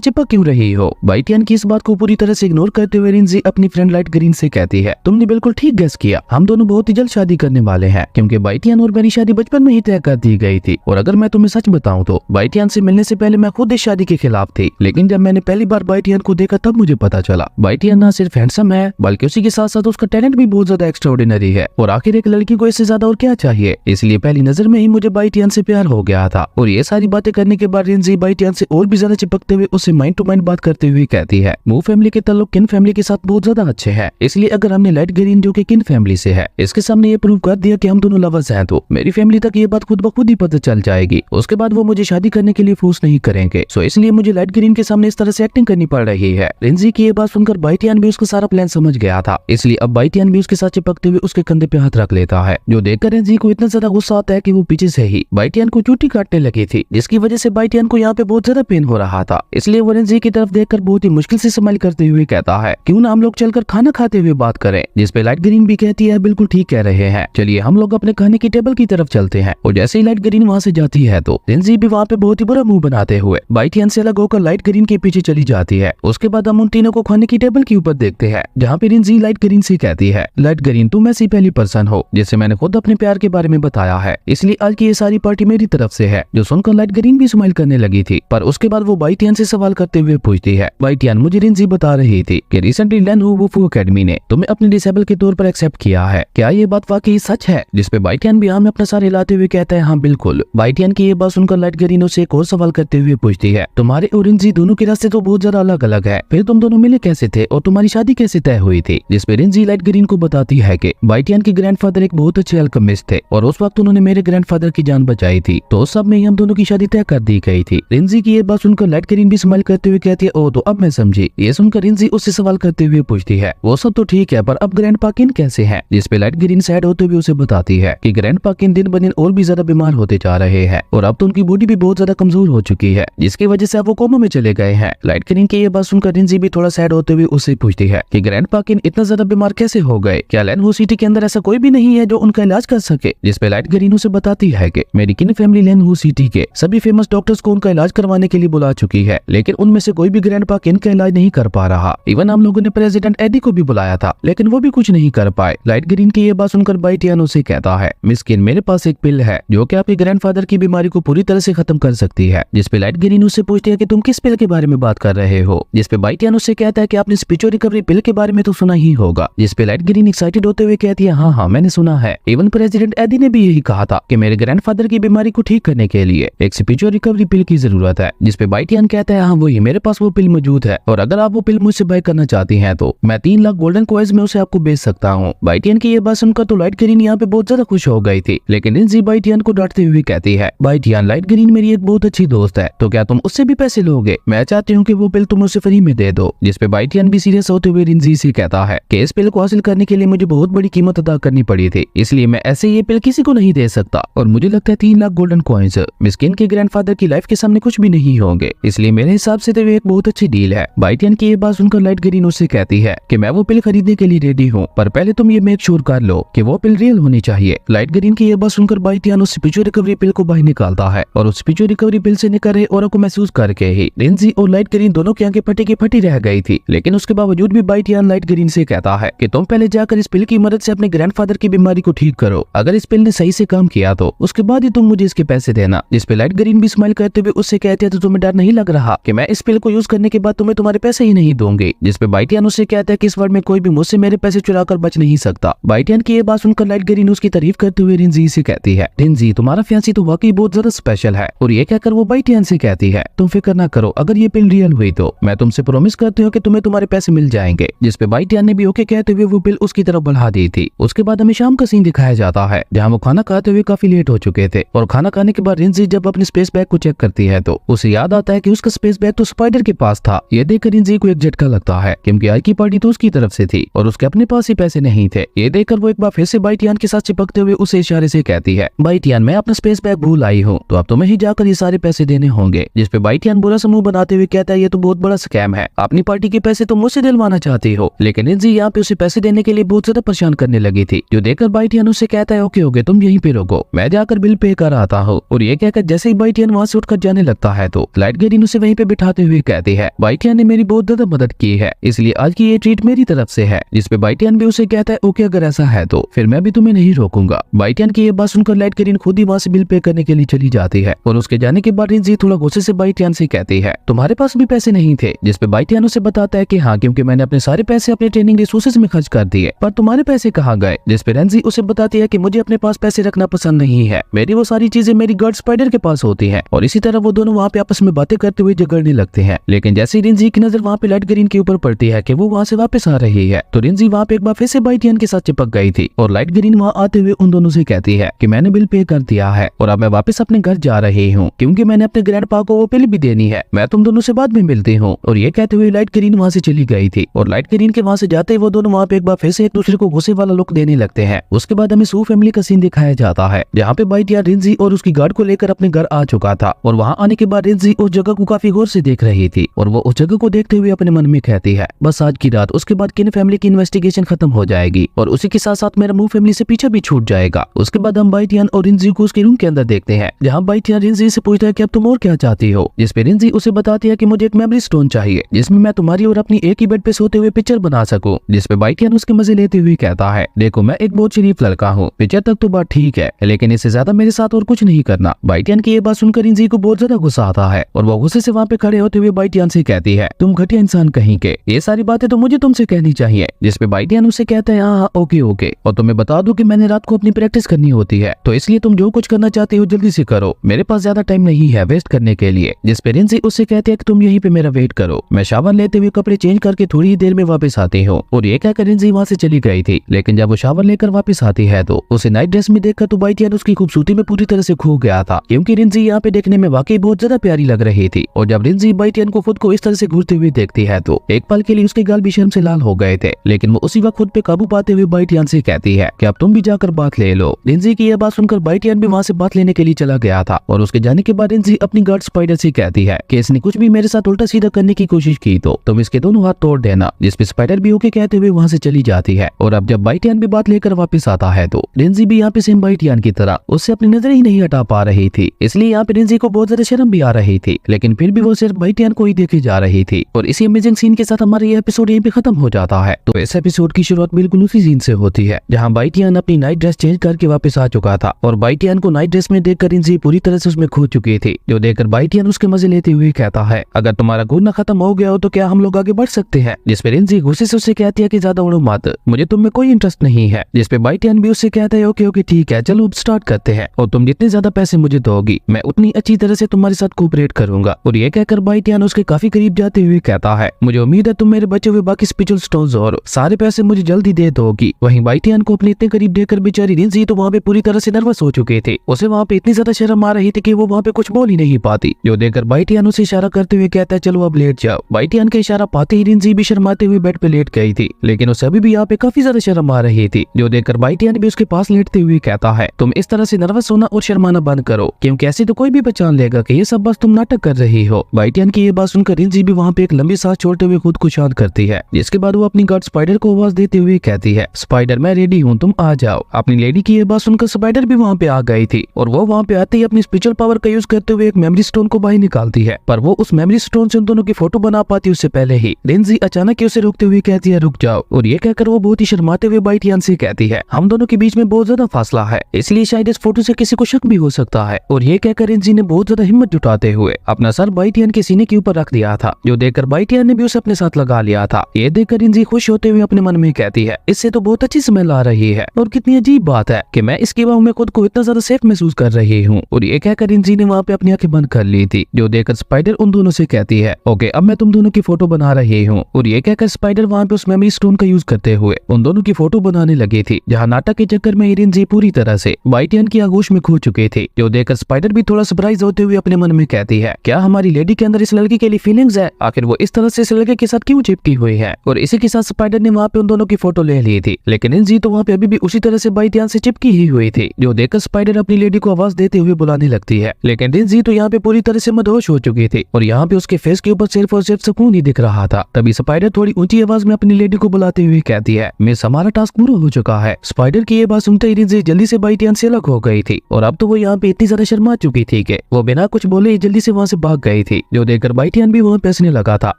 चिपक क्यों रही हो। बाइटियन की इस बात को पूरी तरह से इग्नोर करते हुए रिंजी अपनी फ्रेंड लाइट ग्रीन से कहती है, तुमने बिल्कुल ठीक गेस किया, हम दोनों बहुत ही जल्द शादी करने वाले हैं, क्योंकि बाइटियन और मेरी शादी बचपन में ही तय कर दी गई थी। और अगर मैं तुम्हें सच बताऊं तो बाइटियन से मिलने से पहले मैं खुद इस शादी के खिलाफ थी, लेकिन जब मैंने पहली बार बाइटियन को देखा तब मुझे पता चला बाइटियन न सिर्फ हैंडसम है बल्कि उसी के साथ साथ उसका टैलेंट भी बहुत ज्यादा एक्स्ट्राऑर्डिनरी है। और आखिर एक लड़की को इससे ज्यादा और क्या चाहिए। इसलिए पहली नजर में ही मुझे बाइटियन से प्यार हो गया था। और ये सारी बातें करने के बाद रिंजी बाइटियन से और भी ज्यादा चिपकते हुए उससे माइंड टू माइंड बात करते हुए कहती है, मू फैमिली के ताल्लुक किन फैमिली के साथ बहुत ज्यादा अच्छे हैं, इसलिए अगर हमने लाइट ग्रीन जो कि किन फैमिली से है इसके सामने ये प्रूव कर दिया कि हम दोनों लवर्स हैं, तो मेरी फैमिली तक ये बात खुद ब खुद ही पता चल जाएगी। उसके बाद वो मुझे शादी करने के लिए फोर्स नहीं करेंगे। सो इसलिए मुझे लाइट ग्रीन के सामने इस तरह से एक्टिंग करनी पड़ रही है। रिंजी की ये बात सुनकर बाइटियन भी उसका सारा प्लान समझ गया था, इसलिए अब बाइटियन भी उसके साथ चिपकते हुए उसके कंधे पे हाथ रख लेता है, जो देखकर रिंजी को इतना ज्यादा गुस्सा आता है कि वो पीछे से ही बाइटियन को चूटी काटने लगी थी, जिसकी वजह से बाइटियन को यहाँ पे बहुत ज्यादा पेन हो रहा था। इसलिए वो रिंजी की तरफ देखकर बहुत ही मुश्किल से स्माइल करते हुए कहता है, क्यों ना हम लोग चलकर खाना खाते हुए बात करें। जिसपे लाइट ग्रीन भी कहती है, बिल्कुल ठीक कह रहे हैं, चलिए हम लोग अपने खाने की टेबल की तरफ चलते हैं। और जैसे ही लाइट ग्रीन वहाँ से जाती है तो रिंजी भी वहाँ पे बहुत ही बुरा मुंह बनाते हुए बाइटियन से अलग होकर लाइट ग्रीन के पीछे चली जाती है। उसके बाद हम उन तीनों को खाने की टेबल के ऊपर देखते हैं, जहाँ पे रिंजी लाइट ग्रीन से कहती है, लाइट ग्रीन तुम ऐसी पहली पर्सन हो जिसे मैंने खुद अपने प्यार के बारे में बताया है, इसलिए आज की ये सारी पार्टी मेरी तरफ से है। जो सुनकर लाइट ग्रीन भी स्माइल करने लगी थी, पर उसके बाद वो बाइटियन से सवाल करते हुए पूछती है, बाइटियन मुझे रिंजी बता रही थी कि रिसेंटली लैन वुफू एकेडमी ने तुम्हें अपने डिसेबल के तौर पर एक्सेप्ट किया है, क्या ये बात वाकई सच है। जिसपे बाइटियन भी में अपना सारे हिलाते हुए कहता है, हाँ बिल्कुल। बाइटियन की ये बात सुनकर लाइट ग्रीन उसे एक और सवाल करते हुए पूछती है, तुम्हारे और रिंजी दोनों के रास्ते तो बहुत ज्यादा अलग अलग है, फिर तुम दोनों मिले कैसे थे और तुम्हारी शादी कैसे तय हुई थी। जिसपे रिंजी लाइट ग्रीन को बताती है कि बाइटियन के ग्रैंडफादर एक बहुत अच्छे अल्केमिस्ट थे और उस वक्त उन्होंने मेरे ग्रैंडफादर की जान बचाई थी, तो उस सब में ही हम दोनों की शादी तय कर दी गई थी। रिंजी की ये बात सुनकर लाइट ग्रीन भी स्माइल करते हुए कहती है, ओ तो अब मैं समझी। ये सुनकर रिंजी उससे सवाल करते हुए पूछती है, वो सब तो ठीक है पर अब ग्रैंडपा किन कैसे हैं। जिसपे लाइट ग्रीन सैड होते हुए उसे बताती है कि ग्रैंडपा किन दिन ब दिन और भी ज्यादा बीमार होते जा रहे हैं और अब तो उनकी बॉडी भी बहुत ज्यादा कमजोर हो चुकी है, जिसकी वजह से अब वो कोमा में चले गए हैं। लाइट ग्रीन की ये बात सुनकर रिंजी भी थोड़ा सैड होते हुए उससे पूछती है कि ग्रैंडपा किन इतना ज्यादा बीमार कैसे हो गए, क्या लैनहू सिटी के अंदर ऐसा कोई भी नहीं है जो उनका इलाज कर सके। जिसपे लाइट ग्रीन उसे बताती है कि मेरी किन फैमिली लैनहू सिटी के सभी फेमस डॉक्टर्स को उनका इलाज करवाने के लिए बुला चुकी है, लेकिन उनमें से कोई भी ग्रैंडपा किन का इलाज नहीं कर पा रहा। इवन हम लोगों ने प्रेसिडेंट एडी को भी बुलाया था, लेकिन वो भी कुछ नहीं कर पाए। लाइट ग्रीन की ये बात सुनकर बाइटियन उसे कहता है, मिस किन मेरे पास एक पिल है जो कि आपके ग्रैंडफादर की बीमारी को पूरी तरह से खत्म कर सकती है। जिसपे लाइट ग्रीन उससे पूछती है कि तुम किस पिल के बारे में बात कर रहे हो। जिसपे बाइटियन उससे कहता है कि आपने स्पिरिचुअल रिकवरी पिल के बारे में तो सुना ही होगा। जिसपे लाइट ग्रीन एक्साइटेड होते हुए कहती है, हाँ हाँ मैंने सुना है, इवन प्रेसिडेंट एडी ने भी यही कहा था कि मेरे ग्रैंडफादर की बीमारी को ठीक करने के लिए एक स्पिरिचुअल रिकवरी पिल की जरूरत है। जिसपे बाइटियन कहता है, हाँ वही, मेरे पास वो पिल मौजूद है और अगर आप वो पिल मुझसे बाय करना चाहती हैं तो मैं 3 लाख गोल्डन कॉइन्स में उसे आपको बेच सकता हूँ। बाइटियन की ये बात सुनकर तो लाइट ग्रीन यहाँ पे बहुत ज्यादा खुश हो गई थी, लेकिन रिंजी बाइटियन को डांटते हुए कहती है, बाइटियन लाइट ग्रीन मेरी एक बहुत अच्छी दोस्त है, तो क्या तुम उससे भी पैसे लोगे। मैं चाहती हूँ कि वो पिल तुम उसे फ्री में दे दो। जिसपे बाइटियन भी सीरियस होते हुए रिंजी से कहता है कि इस पिल को हासिल करने के लिए मुझे बहुत बड़ी कीमत अदा करनी पड़ी थी, इसलिए मैं ऐसे ये पिल किसी को नहीं दे सकता और मुझे लगता है 3 लाख गोल्डन कॉइन्स मिस्किन के ग्रैंडफादर की लाइफ के सामने कुछ भी नहीं होंगे, इसलिए मेरे हिसाब से तो ये एक बहुत अच्छी डील है। बाइटियन की ये बात सुनकर लाइट ग्रीन उससे कहती है कि मैं वो पिल खरीदने के लिए रेडी हूँ, पर पहले तुम ये मेक श्योर कर लो कि वो पिल रियल होनी चाहिए। लाइट ग्रीन की ये बात सुनकर बाइटियन उस स्पिरिचुअल रिकवरी पिल को बाहर निकालता है और उस स्पिरिचुअल रिकवरी पिल से निकल रहे ऑरा को महसूस करके ही रिंजी और लाइट ग्रीन दोनों की आंखें फटी की फटी रह गई थी। लेकिन उसके बावजूद भी बाइटियन लाइट ग्रीन से कहता है कि तुम पहले जाकर इस पिल की मदद से अपने ग्रैंडफादर की बीमारी को ठीक करो, अगर इस पिल ने सही से काम किया तो उसके बाद ही तुम मुझे इसके पैसे देना। जिसपे लाइट ग्रीन भी स्माइल करते हुए उससे कहते हैं, तो तुम्हें डर नहीं लग रहा कि मैं इस पिल को यूज करने के बाद तुम्हें तुम्हारे पैसे ही नहीं दूंगी। जिसपे बाइटियन उससे कहता है कि इस वर्ल्ड में कोई भी मुझसे मेरे पैसे चुरा कर बच नहीं सकता। बाइटियन की ये बात सुनकर लाइट ग्रीन उसकी तारीफ करते हुए रिंजी से कहती है, रिंजी तुम्हारा फियांसी तो वाकई बहुत ज्यादा स्पेशल है। और ये कहकर वो बाइटियन से कहती है, तुम फिक्र ना करो, अगर ये पिल रियल हुई तो मैं तुमसे प्रॉमिस करती हूँ कि तुम्हें तुम्हारे पैसे मिल जाएंगे। जिसपे बाइटियन ने भी ओके कहते हुए वो पिल उसकी तरफ बढ़ा दी थी। उसके बाद हमें शाम का सीन दिखाया जाता है जहाँ वो खाना खाते हुए काफी लेट हो चुके थे और खाना खाने के बाद रिंजी जब अपने स्पेस बैग को चेक करती है तो उसे याद आता है कि उसका स्पेस बैग तो स्पाइडर के पास था। ये देखकर रिंजी को एक झटका लगता है क्योंकि आज की पार्टी तो उसकी तरफ से थी और उसके अपने पास ही पैसे नहीं थे। ये देखकर वो एक बार फिर से बाइटियन के साथ चिपकते हुए उसे इशारे से कहती है, बाइटियन मैं अपना स्पेस बैग भूल आई हूँ, तो अब तुम्हें ही जाकर ये सारे पैसे देने होंगे। जिसपे बाइटियन बुरा समूह बनाते हुए कहता है, ये तो बहुत बड़ा स्कैम है, अपनी पार्टी के पैसे तुम मुझसे दिलवाना चाहती हो। लेकिन रिंजी यहाँ पे उसे पैसे देने के लिए बहुत ज्यादा परेशान करने लगी थी, जो देखकर बाइटियन उससे कहता है, ओके ओके तुम यहीं पे रुको, मैं जाकर बिल पे कर आता हूँ। और ये कहकर जैसे ही बाइटियन वहाँ से उठकर जाने लगता है तो लाइट गेरिन उसे वहीं पे बिठाते हुए कहती है, बाइटियान ने मेरी बहुत ज्यादा मदद की है, इसलिए आज की ये ट्रीट मेरी तरफ से है। जिसपे बाइटियान भी उसे कहता है, ओके अगर ऐसा है तो फिर मैं भी तुम्हें नहीं रोकूंगा। बाइटियान की ये बात सुनकर लाइट गेरिन खुद ही वहाँ से बिल पे करने के लिए चली जाती है और उसके जाने के बाद रिंजी थोड़ा गुस्से से बाइटियान से कहती है, तुम्हारे पास भी पैसे नहीं थे? जिसपे बाइटियान उसे बताता है कि हाँ, क्योंकि मैंने अपने सारे पैसे अपने ट्रेनिंग रिसोर्सेज में खर्च कर दिए, पर तुम्हारे पैसे कहाँ गए? जिसपे रेंजी उसे बताती है कि मुझे अपने पास पैसे रखना पसंद नहीं है, मेरी वो सारी चीजें मेरी गर्ड स्पाइडर के पास होती है। और इसी तरह वो दोनों वहाँ पे आपस में बातें करते हुए झगड़ने लगते हैं। लेकिन जैसे रिंजी की नजर वहाँ पे लाइट गेरिन के ऊपर पड़ती है कि वो वहाँ से वापस आ रही है तो रिंजी वहाँ पे एक बार फिर से बाइटियान के साथ चिपक गई थी और लाइट गेरिन वहाँ आते हुए उन दोनों से कहती है कि मैंने बिल पे कर दिया है और अब मैं वापस अपने घर जा रही हूँ, क्योंकि मैंने अपने ग्रैंडपा को वो बिल भी देनी है, मैं तुम दोनों से बाद में मिलती हूँ। और ये कहते हुए लाइट गेरिन वहाँ से चली गई थी और लाइट गेरिन के वहाँ से जाते वो दोनों वहाँ पे एक बार फिर से एक दूसरे को गुस्से वाला लुक देने लगते हैं। उसके बाद हमें सू फैमिली का सीन दिखाया जाता है जहाँ पे बाइटियान रिंजी और उसकी गार्ड को लेकर अपने घर आ चुका था और वहाँ आने के बाद रिंजी उस जगह को काफी गौर से देख रही थी और वो उस जगह को देखते हुए अपने मन में कहती है, बस आज की रात, उसके बाद किन फैमिली की इन्वेस्टिगेशन खत्म हो जाएगी और उसी के साथ साथ मेरा मूव फैमिली से पीछे भी छूट जाएगा। उसके बाद हम बाइटियान और रिंजी को उसके रूम के अंदर देखते हैं जहाँ बाइटियान रिंजी से पूछता है कि अब तुम और क्या चाहती हो? जिसपे रिंजी उसे बताती है कि मुझे एक मेमोरी स्टोन चाहिए जिसमें मैं तुम्हारी और अपनी एक ही बेड पे सोते हुए पिक्चर बना सकूं। जिसपे बाइटियान उसके मजे लेते हुए कहता है, देखो मैं एक बहुत शरीफ लड़का हूँ, पिक्चर तक तो बात ठीक है, लेकिन इससे ज्यादा मेरे साथ और कुछ नहीं करना। बाइटियान की ये बात सुनकर रिंजी को बहुत ज्यादा गुस्सा आता है और वो गुस्से से वहाँ पे खड़े होते हुए बाइटियान से कहती है, तुम घटिया इंसान कहीं के, ये सारी बातें तो मुझे तुमसे कहनी चाहिए। जिसपे बाइटियान उसे कहता है, हाँ ओके ओके, और तुम्हें बता दूं कि मैंने रात को अपनी प्रैक्टिस करनी होती है, तो इसलिए तुम जो कुछ करना चाहती हो जल्दी से करो, मेरे पास ज्यादा टाइम नहीं है वेस्ट करने के लिए। जिसपे रिंजी उससे कहते हैं कि तुम यहीं पे मेरा वेट करो, मैं शावर लेते हुए कपड़े चेंज करके थोड़ी ही देर में वापस आती हूँ। और ये कहकर रिंजी वहाँ से चली गई थी, लेकिन जब वो शावर लेकर वापस आती है तो उसे नाइट ड्रेस में देखकर तो बाइटियान उसकी खूबसूरती में पूरी तरह से खो गया था, क्योंकि रिंजी यहाँ पे देखने में वाकई बहुत ज्यादा प्यारी लग रही थी। और जब रिंजी बाइटियान को खुद को इस तरह से घूरते हुए देखती है तो एक पल के लिए उसके गाल भी शर्म से लाल हो गए थे, लेकिन वो उसी वक्त खुद पे काबू पाते हुए बाइटियान से कहती है कि अब तुम भी जाकर बात ले लो। रिंजी की यह बात सुनकर बाइटियान भी वहाँ से बात लेने के लिए चला गया था और उसके जाने के बाद रिंजी अपनी गार्ड स्पाइडर से कहती है कि इसने कुछ भी मेरे साथ उल्टा सीधा करने की कोशिश की तो तुम इसके दोनों हाथ तोड़ देना। जिसपे स्पाइडर भी ओके कहते हुए वहाँ से चली जाती है। और अब जब बाइटियान भी बात लेकर वापस आता है तो रिंजी भी यहाँ पे सेम बाइटियान की तरह उससे अपनी नजर ही नहीं हटा पा रही थी, इसलिए यहाँ पे रिंजी को बहुत ज्यादा शर्म भी आ रही थी, लेकिन फिर भी वो सिर्फ बाइटियान को ही देखे जा रही थी। और इसी अमेजिंग सीन के साथ हमारा ये एपिसोड यहीं पे खत्म हो जाता है। तो इस एपिसोड की शुरुआत बिल्कुल उसी सीन से होती है जहाँ बाइटियान अपनी नाइट ड्रेस चेंज करके वापस आ चुका था और बाइटियान को नाइट ड्रेस में देखकर रिंजी पूरी तरह से उसमें खो चुकी थी, जो देखकर बाइटियान उसके मजे लेते हुए कहता है, अगर तुम्हारा घूरना खत्म हो गया हो तो क्या हम लोग आगे बढ़ सकते हैं? जिसपे रिंजी गुस्से से उससे कहती है कि ज्यादा उड़ो मत, मुझे तुम में कोई इंटरेस्ट नहीं है। जिसपे बाइटियान भी उससे कहता है, ओके ओके ठीक है, चलो अब स्टार्ट करते हैं और तुम जितने ज्यादा पैसे मुझे दोगी मैं उतनी अच्छी तरह से तुम्हारे साथ कोऑपरेट करूंगा। और ये कहकर बाइटियान उसके काफी करीब जाते हुए कहता है, मुझे उम्मीद है तुम मेरे बचे हुए बाकी स्पिरिचुअल स्टोन्स और सारे पैसे मुझे जल्दी दे दोगी। वहीं बाइटियान को अपने इतने करीब देखकर बेचारी रिंजी तो वहाँ पे पूरी तरह से नर्वस हो चुके थे, उसे वहाँ पे इतनी ज्यादा शर्म आ रही थी कि वो वहाँ पे कुछ बोल ही नहीं पाती, जो देखकर बाइटियान उसे इशारा करते हुए कहता है, चलो अब लेट जाओ। बाइटियान का इशारा पाते ही रिंजी भी शर्माते हुए बेड पे लेट गई थी, लेकिन उसे अभी भी यहाँ पे काफी ज्यादा शर्म आ रही थी, जो देखकर बाइटियान भी उसके पास लेटते हुए कहता है, तुम इस तरह से नर्वस होना और शर्माना बंद करो, क्योंकि ऐसे तो कोई भी पहचान लेगा कि ये सब बस तुम नाटक कर रही हो। बाइटियान की ये बात सुनकर रिंजी भी वहाँ पे एक लंबी सांस छोड़ते हुए खुद को शांत करती है, जिसके बाद वो अपनी गार्ड स्पाइडर को आवाज देते हुए कहती है, स्पाइडर मैं रेडी हूँ, तुम आ जाओ। अपनी लेडी की ये बात सुनकर स्पाइडर भी वहाँ पे आ गई थी और वो वहाँ पे आते ही अपनी स्पिरिचुअल पावर का यूज करते हुए एक मेमोरी स्टोन को बाहर निकालती है, पर वो उस मेमोरी स्टोन से उन दोनों की फोटो बना पाती उससे पहले ही रिंजी अचानक उसे रोकते हुए कहती है, रुक जाओ। और ये कहकर वो बहुत ही शर्माते हुए बाइटियान से कहती है, हम दोनों के बीच में बहुत ज्यादा फासला है, इसलिए शायद इस फोटो से किसी को शक भी हो सकता है। और ये कहकर रिंजी ने बहुत ज्यादा हिम्मत जुटाते हुए अपना सर बाइटियान के सीने के ऊपर रख दिया था, जो देखकर बाइटियान ने भी उसे अपने साथ लगा लिया था। ये देखकर रिंजी खुश होते हुए अपने मन में कहती है, इससे तो बहुत अच्छी स्मेल आ रही है और कितनी अजीब बात है कि मैं इसके बाद में खुद को इतना ज्यादा सेफ महसूस कर रही हूँ। और ये कहकर रिंजी ने वहाँ पे अपनी आंखें बंद कर ली थी, जो देखकर स्पाइडर उन दोनों से कहती है, ओके अब मैं तुम दोनों की फोटो बना रही हूँ। और ये कहकर स्पाइडर वहाँ पे उस मेमोरी स्टोन का यूज करते हुए उन दोनों की फोटो बनाने लगी थी, जहाँ नाटक के चक्कर में रिंजी पूरी तरह से बाइटियान की आगोश में खो चुके थे, जो देखकर स्पाइडर भी थोड़ा सरप्राइज होते हुए अपने मन में कहती है, क्या हमारी लेडी के अंदर इस लड़की के लिए फीलिंग्स है? आखिर वो इस तरह से इस लड़के के साथ क्यों चिपकी हुई है? और इसी के साथ स्पाइडर ने वहाँ पे उन दोनों की फोटो ले ली थी, लेकिन रिंजी तो वहाँ पे अभी भी उसी तरह से बाइटियान से चिपकी ही हुई थी, जो देखकर स्पाइडर अपनी लेडी को आवाज देते हुए बुलाने लगती है। लेकिन रिंजी तो यहाँ पे पूरी तरह से मदहोश हो चुकी थी और यहाँ पे उसके फेस के ऊपर सिर्फ और सिर्फ सुकून ही दिख रहा था। तभी स्पाइडर थोड़ी ऊंची आवाज में अपनी लेडी को बुलाते हुए कहती है, मिस हमारा टास्क पूरा हो चुका है। स्पाइडर की ये बात सुनते ही रिंजी जल्दी से बाइटियान से अलग हो गई थी और अब तो वो यहाँ पे इतनी ज्यादा शर्मा चुकी थी कि वो बिना कुछ बोले ही जल्दी से वहाँ से भाग गई थी, जो देखकर बाइटियान भी वहाँ पे हंसने लगा था।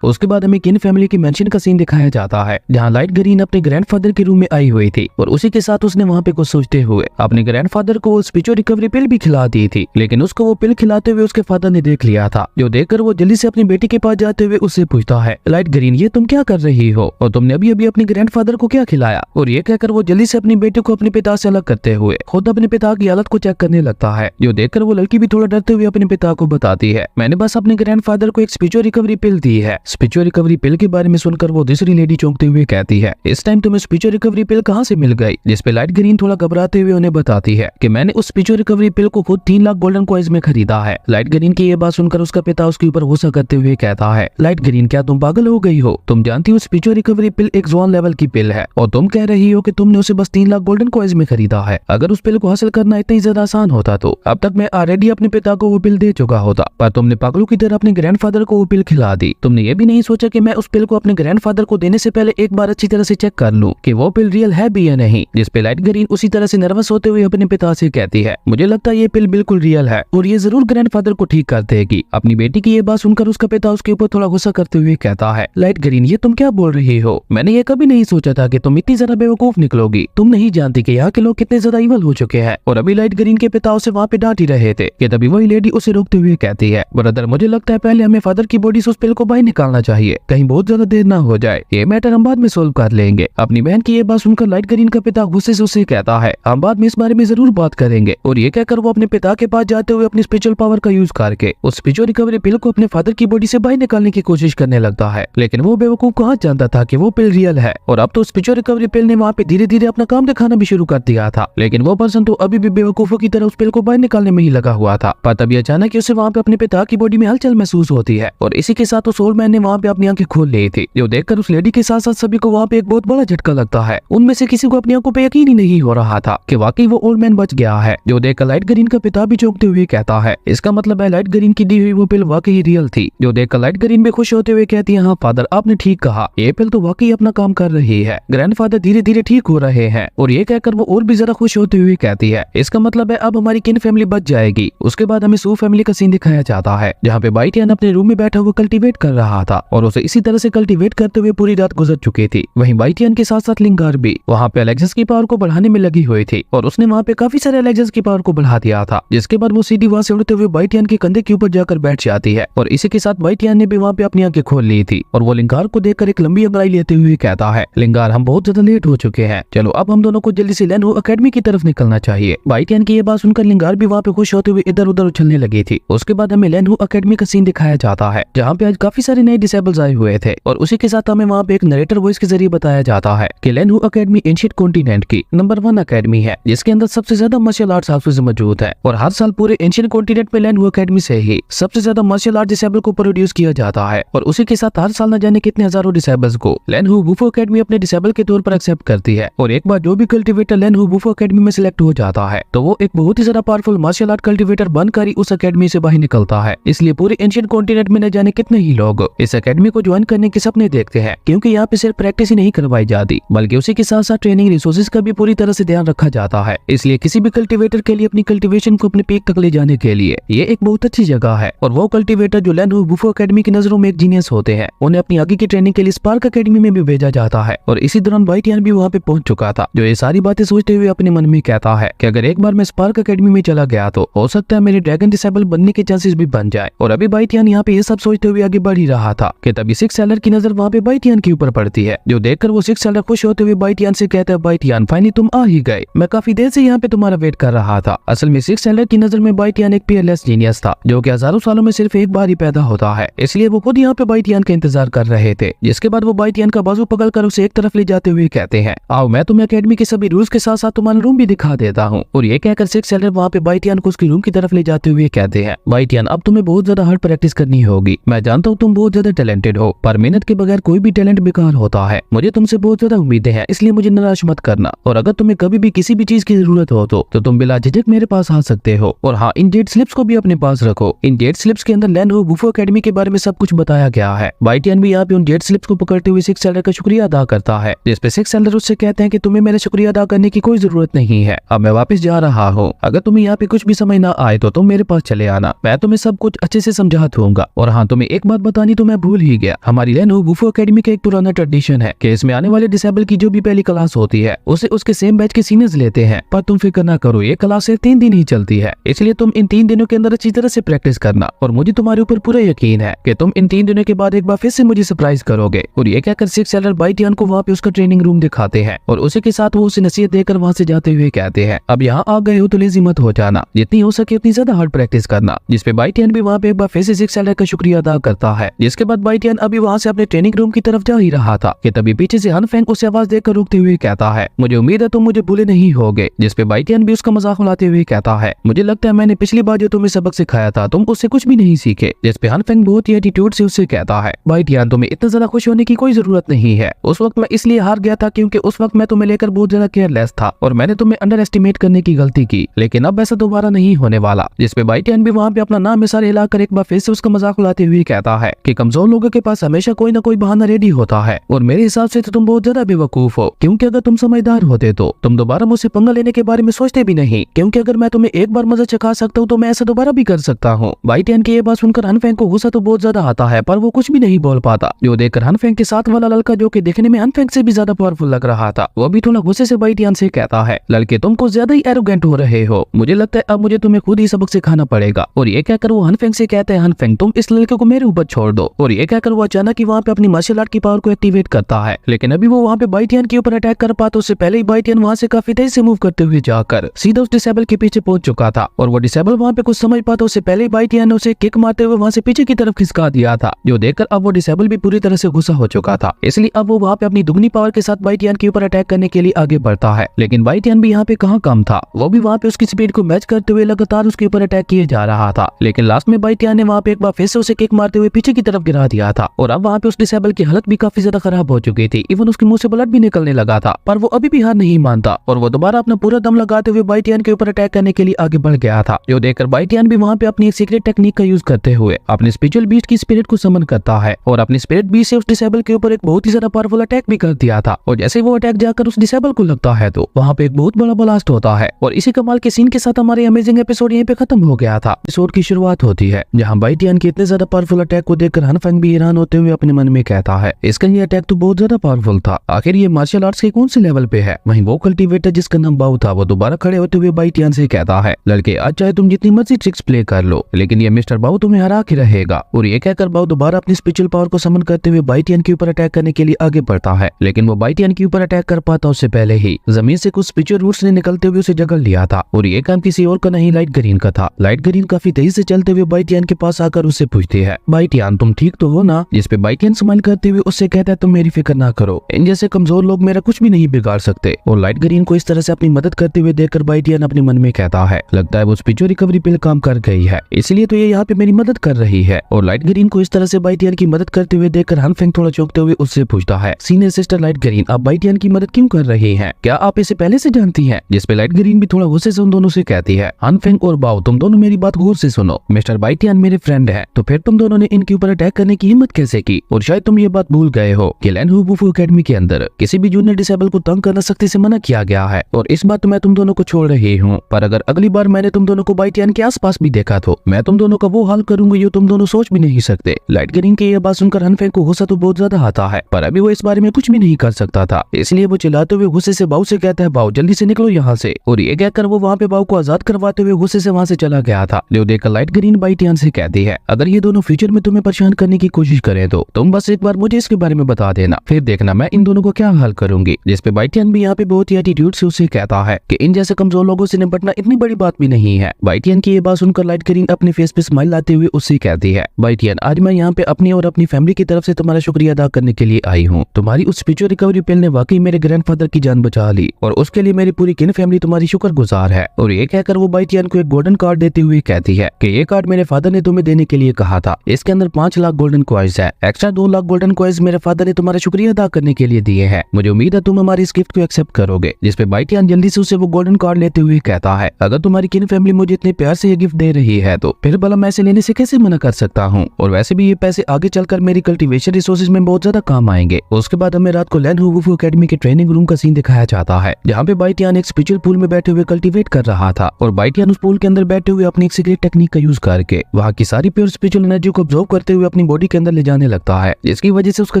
उसके बाद हमें किन फैमिली की मेंशन का सीन दिखाया जाता है, जहाँ लाइट ग्रीन अपने ग्रैंडफादर के रूम में आई हुई थी और उसी के साथ उसने वहाँ पे कुछ सोचते हुए अपने ग्रैंडफादर को वो स्पिरिचुअल रिकवरी पिल भी खिला दी थी। लेकिन उसको वो पिल खिलाते हुए उसके फादर ने देख लिया था, जो देखकर वो जल्दी से अपनी बेटी के पास जाते हुए उससे पूछता है, लाइट ग्रीन ये तुम क्या कर रही हो और तुमने अभी अभी अपने ग्रैंडफादर को क्या खिलाया? और ये कहकर वो जल्दी से अपनी बेटी को अपने पिता से अलग करते हुए खुद अपने पिता की हालत को चेक करने लगता है, जो देखकर वो लड़की भी थोड़ा डरते हुए अपने पिता को बताती है, मैंने बस अपने ग्रैंडफादर को एक स्पिरिचुअल रिकवरी पिल दी है। स्पिरिचुअल रिकवरी पिल के बारे में सुनकर वो दूसरी लेडी चौंकते हुए कहती है, इस टाइम तुम्हें स्पिरिचुअल रिकवरी पिल कहाँ से मिल गई? जिसपे लाइट ग्रीन थोड़ा घबराते हुए उन्हें बताती है कि मैंने उस स्पिरिचुअल रिकवरी पिल को खुद 3 लाख गोल्डन कॉइन्स में खरीदा है। लाइट ग्रीन की ये बात सुनकर उसका पिता उसके ऊपर गुस्सा करते हुए कहता है, लाइट ग्रीन क्या तुम पागल हो गई हो? तुम जानती हो स्पिरिचुअल रिकवरी पिल एक जोन लेवल की पिल है और तुम कह रही हो कि तुमने उसे बस 3 लाख गोल्डन कॉइन्स में खरीदा है। अगर उस पिल को हासिल करना इतना ही ज्यादा आसान होता तो अब तक मैं ऑलरेडी अपने पिता को वो पिल दे चुका होता, पर तुमने पागलों की तरह अपने ग्रैंडफादर को वो पिल खिला दी। तुमने ये भी नहीं सोचा कि मैं उस पिल को अपने ग्रैंडफादर को देने से पहले एक बार अच्छी तरह से चेक कर लूं कि वो पिल रियल है भी या नहीं। जिसपे लाइट ग्रीन उसी तरह से नर्वस होते हुए अपने पिता से कहती है, मुझे लगता है ये पिल बिल्कुल रियल है और ये जरूर ग्रैंडफादर को ठीक कर देगी। अपनी बेटी की ये बात सुनकर उसका पिता उसके ऊपर थोड़ा गुस्सा करते हुए कहता है, लाइट ग्रीन ये तुम क्या बोल रही हो? मैंने ये कभी नहीं सोचा था कि तुम इतनी ज्यादा बेवकूफ निकलोगी। तुम नहीं जानती कि यहाँ के लोग कितने ज्यादा इवल हो चुके हैं। और अभी लाइट ग्रीन के पिता उसे वहाँ पे डांट ही रहे थे कि तभी वही लेडी उसे रोकते हुए कहती है, ब्रदर मुझे लगता है पहले हमें फादर की बॉडी से उस पिल को बाहर निकालना चाहिए, कहीं बहुत ज्यादा देर ना हो जाए। ये मैटर हम बाद में सोल्व कर लेंगे। अपनी बहन की ये बात सुनकर लाइट ग्रीन का पिता गुस्से से उसे कहता है, हम बाद में इस बारे में जरूर बात करेंगे। और ये कहकर वो अपने पिता के पास जाते हुए अपनी स्पिरिचुअल पावर का यूज करके उस स्पिरिचुअल रिकवरी पिल को अपने फादर की बॉडी से बाहर निकालने की कोशिश करने लगता है। लेकिन वो बेवकूफ कहाँ जानता था कि वो पिल रियल है और अब तो स्पिरिचुअल रिकवरी पिल ने वहाँ पे धीरे धीरे अपना काम दिखाना भी शुरू कर दिया था। लेकिन वो पर्सन तो अभी भी बेवकूफों की तरह उस पिल को बाहर निकालने में ही लगा हुआ था। पर तभी अचानक उसे वहाँ पे अपने पिता की बॉडी में हलचल महसूस होती है और इसी के साथ उस ओल्ड मैन ने वहाँ पे अपनी आंखें खोल ली थी, जो देखकर उस लेडी के साथ साथ सभी को वहाँ पे एक बहुत बड़ा झटका लगता है। उनमें से किसी को अपनी आंखों पे यकीन ही नहीं हो रहा था कि वाकई वो ओल्ड मैन बच गया है, जो देखकर लाइट ग्रीन का पिता भी चौंकते हुए कहता है, इसका मतलब है लाइट ग्रीन की दी हुई वो पिल वाकई रियल थी। जो देखकर लाइट ग्रीन भी खुश होते हुए कहती है, हाँ फादर आपने ठीक कहा, ये पिल तो वाकई अपना काम कर रही है, ग्रैंडफादर धीरे धीरे ठीक हो रहे हैं। और ये कहकर वो और भी ज्यादा खुश होते हुए कहती है, इसका मतलब है अब हमारी किन फैमिली बच जाएगी। उसके बाद हमें सू फैमिली का सीन दिखाया जाता है, जहाँ पे बाइटियन अपने रूम में बैठा हुआ कल्टीवेट कर रहा था और उसे इसी तरह से कल्टीवेट करते हुए पूरी रात गुजर चुकी थी। वहीं बाइटियन के साथ साथ लिंगार भी वहाँ पे एलेक्सस की पावर को बढ़ाने में लगी हुई थी और उसने वहाँ पे काफी सारे एलेक्सस की पावर को बढ़ा दिया था। जिसके बाद वो सीधी वहाँ से उड़ते हुए बाइटियन के कंधे के ऊपर जाकर बैठ जाती है और इसी के साथ बाइटियन ने भी वहाँ पे अपनी आंखें खोल ली थी और वो लिंगार को देखकर एक लंबी अंगड़ाई लेते हुए कहता है, लिंगार हम बहुत ज्यादा लेट हो चुके हैं, चलो अब हम दोनों को जल्दी से लेनहू एकेडमी की तरफ निकलना चाहिए। बाइटियन की ये बात सुनकर लिंगार भी वहाँ पे खुश होते हुए इधर उधर उछलने लगी थी। उसके बाद हमें लेनहू एकेडमी का सीन दिखाया जाता है, जहाँ पे आज काफी सारे नए डिसेबल्स आए हुए थे और उसी के साथ हमें वहाँ पे एक नरेटर वॉइस के जरिए बताया जाता है कि लेनहू एकेडमी एंशिएंट कॉन्टिनेंट की नंबर 1 एकेडमी है, जिसके अंदर सबसे ज्यादा मार्शल आर्ट्स ऑफिसर मौजूद है और हर साल पूरे एंशिएंट कॉन्टिनेंट में लेनहू एकेडमी से ही सबसे ज्यादा मार्शल आर्ट डिसेबल को प्रोड्यूस किया जाता है। और उसी के साथ हर साल न जाने कितने हजारों डिसेबल्स को लेनहू वुफो एकेडमी अपने डिसेबल के तौर पर एक्सेप्ट करती है। और एक बार जो भी कल्टीवेटर लेनहू वुफो एकेडमी में सिलेक्ट हो जाता है तो वो एक बहुत ही ज्यादा पावरफुल मार्शल आर्ट कल्टीवेटर बनकर ही उस एकेडमी से बाहर निकलता है। इसलिए पूरे एंशिएंट कॉन्टिनेंट में न जाने कितने ही लोग इस एकेडमी को ज्वाइन करने के सपने देखते हैं, क्योंकि यहाँ पे सिर्फ प्रैक्टिस ही नहीं करवाई जाती बल्कि उसी के साथ साथ ट्रेनिंग रिसोर्सेज का भी पूरी तरह से ध्यान रखा जाता है। इसलिए किसी भी कल्टीवेटर के लिए अपनी कल्टीवेशन को अपने पीक तक ले जाने के लिए ये एक बहुत अच्छी जगह है। और वो कल्टीवेटर जो लेनहू वुफो एकेडमी की नजरों में एक जीनियस होते हैं, उन्हें अपनी आगे की ट्रेनिंग के लिए स्पार्क एकेडमी में भी भेजा जाता है। और इसी दौरान बाइटियन भी वहाँ पे पहुंच चुका था, जो ये सारी बातें सोचते हुए अपने मन में कहता है कि अगर एक बार मैं स्पार्क एकेडमी में चला गया तो हो सकता है मेरे ड्रैगन डिसेबल बनने के चांसेस भी बन जाए। और अभी बाइटियन यहाँ पे ये सब सोचते हुए आगे बढ़ ही रहा था कि तभी सिक्स सेलर की नजर वहाँ पे बाइटियन के ऊपर पड़ती है, जो देखकर वो सिक्स सेलर खुश होते हुए बाइटियन से कहता है, बाइटियन फाइनली तुम आ ही गए, मैं काफी देर से यहाँ पे तुम्हारा वेट कर रहा था। असल में सिक्स सेलर की नजर में बाइटियन एक पीयरलेस जीनियस था, जो कि हजारों सालों में सिर्फ एक बार ही पैदा होता है, इसलिए वो खुद यहाँ पे बाइटियन का इंतजार कर रहे थे। जिसके बाद वो बाइटियन का बाजू पकड़कर उसे एक तरफ ले जाते हुए कहते हैं, आओ मैं तुम्हें एकेडमी के सभी रूल्स के साथ साथ तुम्हारा रूम भी दिखा देता हूँ। और ये कहकर सिक्स सेलर वहाँ पे बाइटियन को उसकी रूम की तरफ ले जाते हुए कहते हैं, बाइटियन अब तुम्हें बहुत ज्यादा हार्ड प्रैक्टिस करनी होगी, मैं जानता हूँ तुम बहुत ज्यादा टैलेंटेड हो, पर मेहनत के बगैर कोई भी टैलेंट बेकार होता है। मुझे तुमसे बहुत ज्यादा उम्मीदें हैं, इसलिए मुझे निराश मत करना। और अगर तुम्हें कभी भी किसी भी चीज की जरूरत हो तो तुम बिला झिझक मेरे पास आ सकते हो। और हाँ, इन डेट स्लिप्स को भी अपने पास रखो। इन डेट स्लिप्स के अंदर लेनहू वुफो एकेडमी के बारे में सब कुछ बताया गया है। बाइटियन भी यहाँ पे उन डेट स्लिप्स को पकड़ते हुए सिक्स सेलर का शुक्रिया अदा करता है, जिसपे सिक्स सेलर उससे कहते हैं कि तुम्हें मेरा शुक्रिया अदा करने की कोई जरूरत नहीं है, अब मैं वापस जा रहा हूँ। अगर तुम्हें यहाँ पे कुछ भी समझ ना आए तो तुम मेरे पास चले आना, मैं तुम्हें सब कुछ अच्छे से समझा दूंगा। और हाँ, तुम्हें एक बात बतानी तो मैं भूल ही गया, हमारी लेनो वुफू एकेडमी का एक पुराना ट्रेडिशन है कि इसमें आने वाले डिसेबल की जो भी पहली क्लास होती है उसे उसके सेम बैच के सीनियर्स लेते हैं। पर तुम फिक्र ना करो, ये क्लास सिर्फ 3 दिन ही चलती है, इसलिए तुम इन 3 दिनों के अंदर अच्छी तरह से प्रैक्टिस करना। और मुझे तुम्हारे ऊपर पूरा यकीन है कि तुम इन 3 दिनों के बाद एक बार फिर से मुझे सरप्राइज करोगे। और ये कहकर सिक्स सेलर बाइटियान को वहाँ पे उसका ट्रेनिंग रूम दिखाते हैं और उसी के साथ वो उसे नसीहत देकर वहाँ से जाते हुए कहते हैं, अब यहाँ आ गए हो तो लेजी मत हो जाना, जितनी हो सके उतनी ज्यादा हार्ड प्रैक्टिस करना। जिसपे बाइटियन भी वहाँ पे एक बार फिर से सिक्स सेलर का शुक्रिया अदा करता है। जिसके बाद बाइटियन अभी वहाँ से अपने ट्रेनिंग रूम की तरफ जा ही रहा था कि तभी पीछे से हनफेंग उसे आवाज देकर रोकते हुए कहता है, मुझे उम्मीद है तुम मुझे भूले नहीं होगे। जिसपे बाइटियन भी उसका मजाक उड़ाते हुए कहता है, मुझे लगता है मैंने पिछली बार जो तुम्हें सबक सिखाया था तुम उससे कुछ भी नहीं सीखे। जिसपे हनफेंग बहुत ही एटीट्यूड से उससे कहता है, बाइटियन तुम्हें इतना ज्यादा खुश होने की कोई जरूरत नहीं है, उस वक्त मैं इसलिए हार गया था क्योंकि उस वक्त मैं तुम्हें लेकर बहुत ज्यादा केयरलेस था और मैंने तुम्हें अंडर एस्टिमेट करने की गलती की, लेकिन अब ऐसा दोबारा नहीं होने वाला। जिसपे बाइटियन भी वहाँ पे अपना नाम मिसाल हिलाकर एक बार फिर से उसका मजाक उड़ाते हुए कहता है कि कमजोर लोगों के पास हमेशा कोई ना कोई बहाना रेडी होता है और मेरे हिसाब से तो तुम बहुत ज्यादा बेवकूफ हो, क्योंकि अगर तुम समझदार होते तो तुम दोबारा मुझसे पंगा लेने के बारे में सोचते भी नहीं, क्योंकि अगर मैं तुम्हें एक बार मजा चखा सकता हूँ तो मैं ऐसा दोबारा भी कर सकता हूँ। बाइटियन की ये बात सुनकर हनफेंग को गुस्सा तो बहुत ज्यादा आता है पर वो कुछ भी नहीं बोल पाता। जो देखकर हनफेंग के साथ वाला लड़का, जो कि देखने में हनफेंग से भी ज्यादा पावरफुल लग रहा था, वो भी थोड़ा गुस्से से बाइटियन से कहता है, लड़के तुम कुछ ज्यादा ही एरोगेंट हो रहे हो, मुझे लगता है अब मुझे तुम्हें खुद ही सबक सिखाना पड़ेगा। और ये कहकर वो हनफेंग से कहते हैं, हनफेंग तुम इस लड़के को मेरे ऊपर छोड़ दो। और ये कहकर वो अचानक ही वहाँ पे अपनी मार्शल आर्ट की पावर को एक्टिवेट करता है, लेकिन अभी वो वहाँ पे बाइटियन के ऊपर अटैक कर पाता उससे पहले ही बाइटियन वहाँ से काफी तेज से मूव करते हुए जाकर सीधा उस डिसेबल के पीछे पहुंच चुका था। और वो डिसेबल वहाँ पे कुछ समझ पाता उससे पहले ही बाइटियन ने उसे किक मारते हुए वहाँ से पीछे की तरफ खिसका दिया था। जो देखकर अब वो डिसेबल भी पूरी तरह से गुस्सा हो चुका था, इसलिए अब वो वहाँ पे अपनी दुगनी पावर के साथ बाइटियन के ऊपर अटैक करने के लिए आगे बढ़ता है। लेकिन बाइटियन भी यहाँ पे कहाँ कम था, वो भी वहाँ पे उसकी स्पीड को मैच करते हुए लगातार उसके ऊपर अटैक किए जा रहा था। लेकिन लास्ट में बाइटियन ने वहाँ पे एक बार फिर से उसे किक मारते हुए पीछे की तरफ गिरा दिया था। और अब वहाँ पे उस डिसेबल की हालत भी काफी ज्यादा खराब हो चुकी थी, इवन उसके मुंह से ब्लड भी निकलने लगा था, पर वो अभी भी हार नहीं मानता और वो दोबारा अपना पूरा दम लगाते हुए बाइटियन के ऊपर अटैक करने के लिए आगे बढ़ गया था। जो देखकर बाइटियन भी वहाँ पे अपनी एक सीक्रेट टेक्निक का यूज करते हुए अपने स्पिरिचुअल बीस्ट की स्पिरिट को समन करता है और अपनी स्पिरिट बीस्ट से उस डिसेबल के ऊपर एक बहुत ही ज्यादा पावरफुल अटैक भी कर दिया था। और जैसे वो अटैक जाकर उस डिसेबल को लगता है तो वहाँ पे एक बहुत बड़ा ब्लास्ट होता है। और इसी कमाल के सीन के साथ हमारे अमेजिंग एपिसोड यहीं पे खत्म हो गया था। एपिसोड की शुरुआत होती है जहाँ बाइटियन के इतने ज्यादा पावरफुल अटैक को देखकर हनफेंग भी हैरान होते हुए अपने मन में कहता है, इसका ये अटैक तो बहुत ज्यादा पावरफुल था, आखिर ये मार्शल आर्ट्स के कौन से लेवल पे है। वहीं वो कल्टीवेटर जिसका नाम बाऊ था वो दोबारा खड़े होते हुए बाइटियन से कहता है, लड़के आज चाहे तुम जितनी मर्जी ट्रिक्स प्ले कर लो लेकिन ये मिस्टर बाऊ तुम्हें हरा के रहेगा। और ये कहकर बाऊ दोबारा अपनी स्पिरिचुअल पावर को समन करते हुए बाइटियन के ऊपर अटैक करने के लिए आगे बढ़ता है। लेकिन वो बाइटियन के ऊपर अटैक कर पाता उससे पहले ही जमीन से कुछ स्पिरिचुअल रूट्स ने निकलते हुए उसे जकड़ लिया था। और ये काम किसी और का नहीं, लाइट ग्रीन का था। लाइट ग्रीन काफी तेजी से चलते हुए बाइटियन के पास आकर उससे पूछती है, बाइटियन तुम ठीक तो हो ना। जिसपे बाइटियन स्माइल करते हुए उससे कहता है, तुम मेरी फिक्र ना करो, इन जैसे कमजोर लोग मेरा कुछ भी नहीं बिगाड़ सकते। और लाइट ग्रीन को इस तरह से अपनी मदद करते हुए देखकर बाइटियन अपने मन में कहता है, लगता है वो स्पिरिचुअल रिकवरी पिल काम कर गई है, इसलिए तो ये यहाँ पे मेरी मदद कर रही है। और लाइट ग्रीन को इस तरह से बाइटियन की मदद करते हुए देखकर हनफेंग थोड़ा चौंकते हुए उससे पूछता है, सीनियर सिस्टर लाइट ग्रीन आप बाइटियन की मदद क्यों कर रही हैं? क्या आप इसे पहले से जानती हैं? जिसपे लाइट ग्रीन भी थोड़ा गुस्से से उन दोनों से कहती है, हनफेंग और बाओ तुम दोनों मेरी बात गौर से सुनो, मिस्टर बाइटियन मेरे फ्रेंड है, तो फिर तुम दोनों ने इनके ऊपर अटैक करने की हिम्मत कैसे की? और शायद तुम ये बात भूल गए हो कि लेनो वुफू एकेडमी के अंदर किसी भी जूनियर डिसेबल को तंग करना सख्ती से मना किया गया है। और इस बात मैं तुम दोनों को छोड़ रही हूँ, पर अगर अगली बार मैंने तुम दोनों को बाइटियन के आसपास भी देखा तो मैं तुम दोनों का वो हाल करूंगी जो तुम दोनों सोच भी नहीं सकते। लाइट ग्रीन की यह बात सुनकर हनफेंग को गुस्सा तो बहुत ज्यादा आता है, पर अभी वो इस बारे में कुछ भी नहीं कर सकता था, इसलिए वो चिल्लाते हुए गुस्से से बाऊ से कहता है, बाऊ जल्दी से निकलो यहाँ से। और ये कहकर वो वहाँ पे बाऊ को आजाद करवाते हुए गुस्से से वहाँ से चला गया था। जो देखकर लाइट ग्रीन बाइटियन से कहती है, अगर ये दोनों फ्यूचर में तुम्हें परेशान करने की कोशिश करें तो तुम बस एक बार मुझे इसके बारे में बता देना, फिर देखना मैं इन दोनों को क्या हाल करूंगी। जिसपे बाइटियन भी यहाँ पे बहुत ही एटीट्यूड से उसे कहता है कि इन जैसे कमजोर लोगों से निपटना इतनी बड़ी बात भी नहीं है। बाइटियन की ये बात सुनकर लाइट ग्रीन अपने फेस पे स्माइल लाते हुए उससे कहती है, बाइटियन आज मैं यहाँ पे अपनी और अपनी फैमिली की तरफ से तुम्हारा शुक्रिया अदा करने के लिए आई हूँ। तुम्हारी उस स्पिरिचुअल रिकवरी पिल ने वाकई मेरे ग्रैंडफादर की जान बचा ली और उसके लिए मेरी पूरी किन फैमिली तुम्हारी शुक्रगुजार है। और ये कहकर वो बाइटियन को एक गोल्डन कार्ड देते हुए कहती है कि ये कार्ड मेरे फादर ने तुम्हें देने के लिए कहा था, इसके अंदर 5 लाख गोल्डन कॉइन्स है, एक्स्ट्रा 2 लाख गोल्डन कॉइन्स मेरे फादर ने तुम्हारा शुक्रिया अदा करने के लिए दिए हैं। मुझे उम्मीद है तुम हमारी इस गिफ्ट को एक्सेप्ट करोगे। जिसपे बाइटियन जल्दी से उसे वो गोल्डन कार्ड लेते हुए कहता है, अगर तुम्हारी किन फैमिली मुझे इतने प्यार से ये गिफ्ट दे रही है तो फिर भला मैं इसे लेने से कैसे मना कर सकता हूँ। और वैसे भी ये पैसे आगे चलकर मेरी कल्टीवेशन रिसोर्सेज में बहुत ज्यादा काम आएंगे। उसके बाद हमें रात को लेनो वुफू एकेडमी के ट्रेनिंग रूम का सीन दिखाया जाता है, जहाँ पे बाइटियन एक स्पिरिचुअल पूल में बैठे हुए कल्टीवेट कर रहा था। और बाइटियन उस पूल के अंदर बैठे बैठे हुए अपनी एक सीक्रेट टेक्निक का यूज करके वहाँ की सारी प्योर स्पिरिचुअल एनर्जी को ऑब्जर्व करते हुए अपनी बॉडी के अंदर ले जाने लगता है, जिसकी वजह से उसका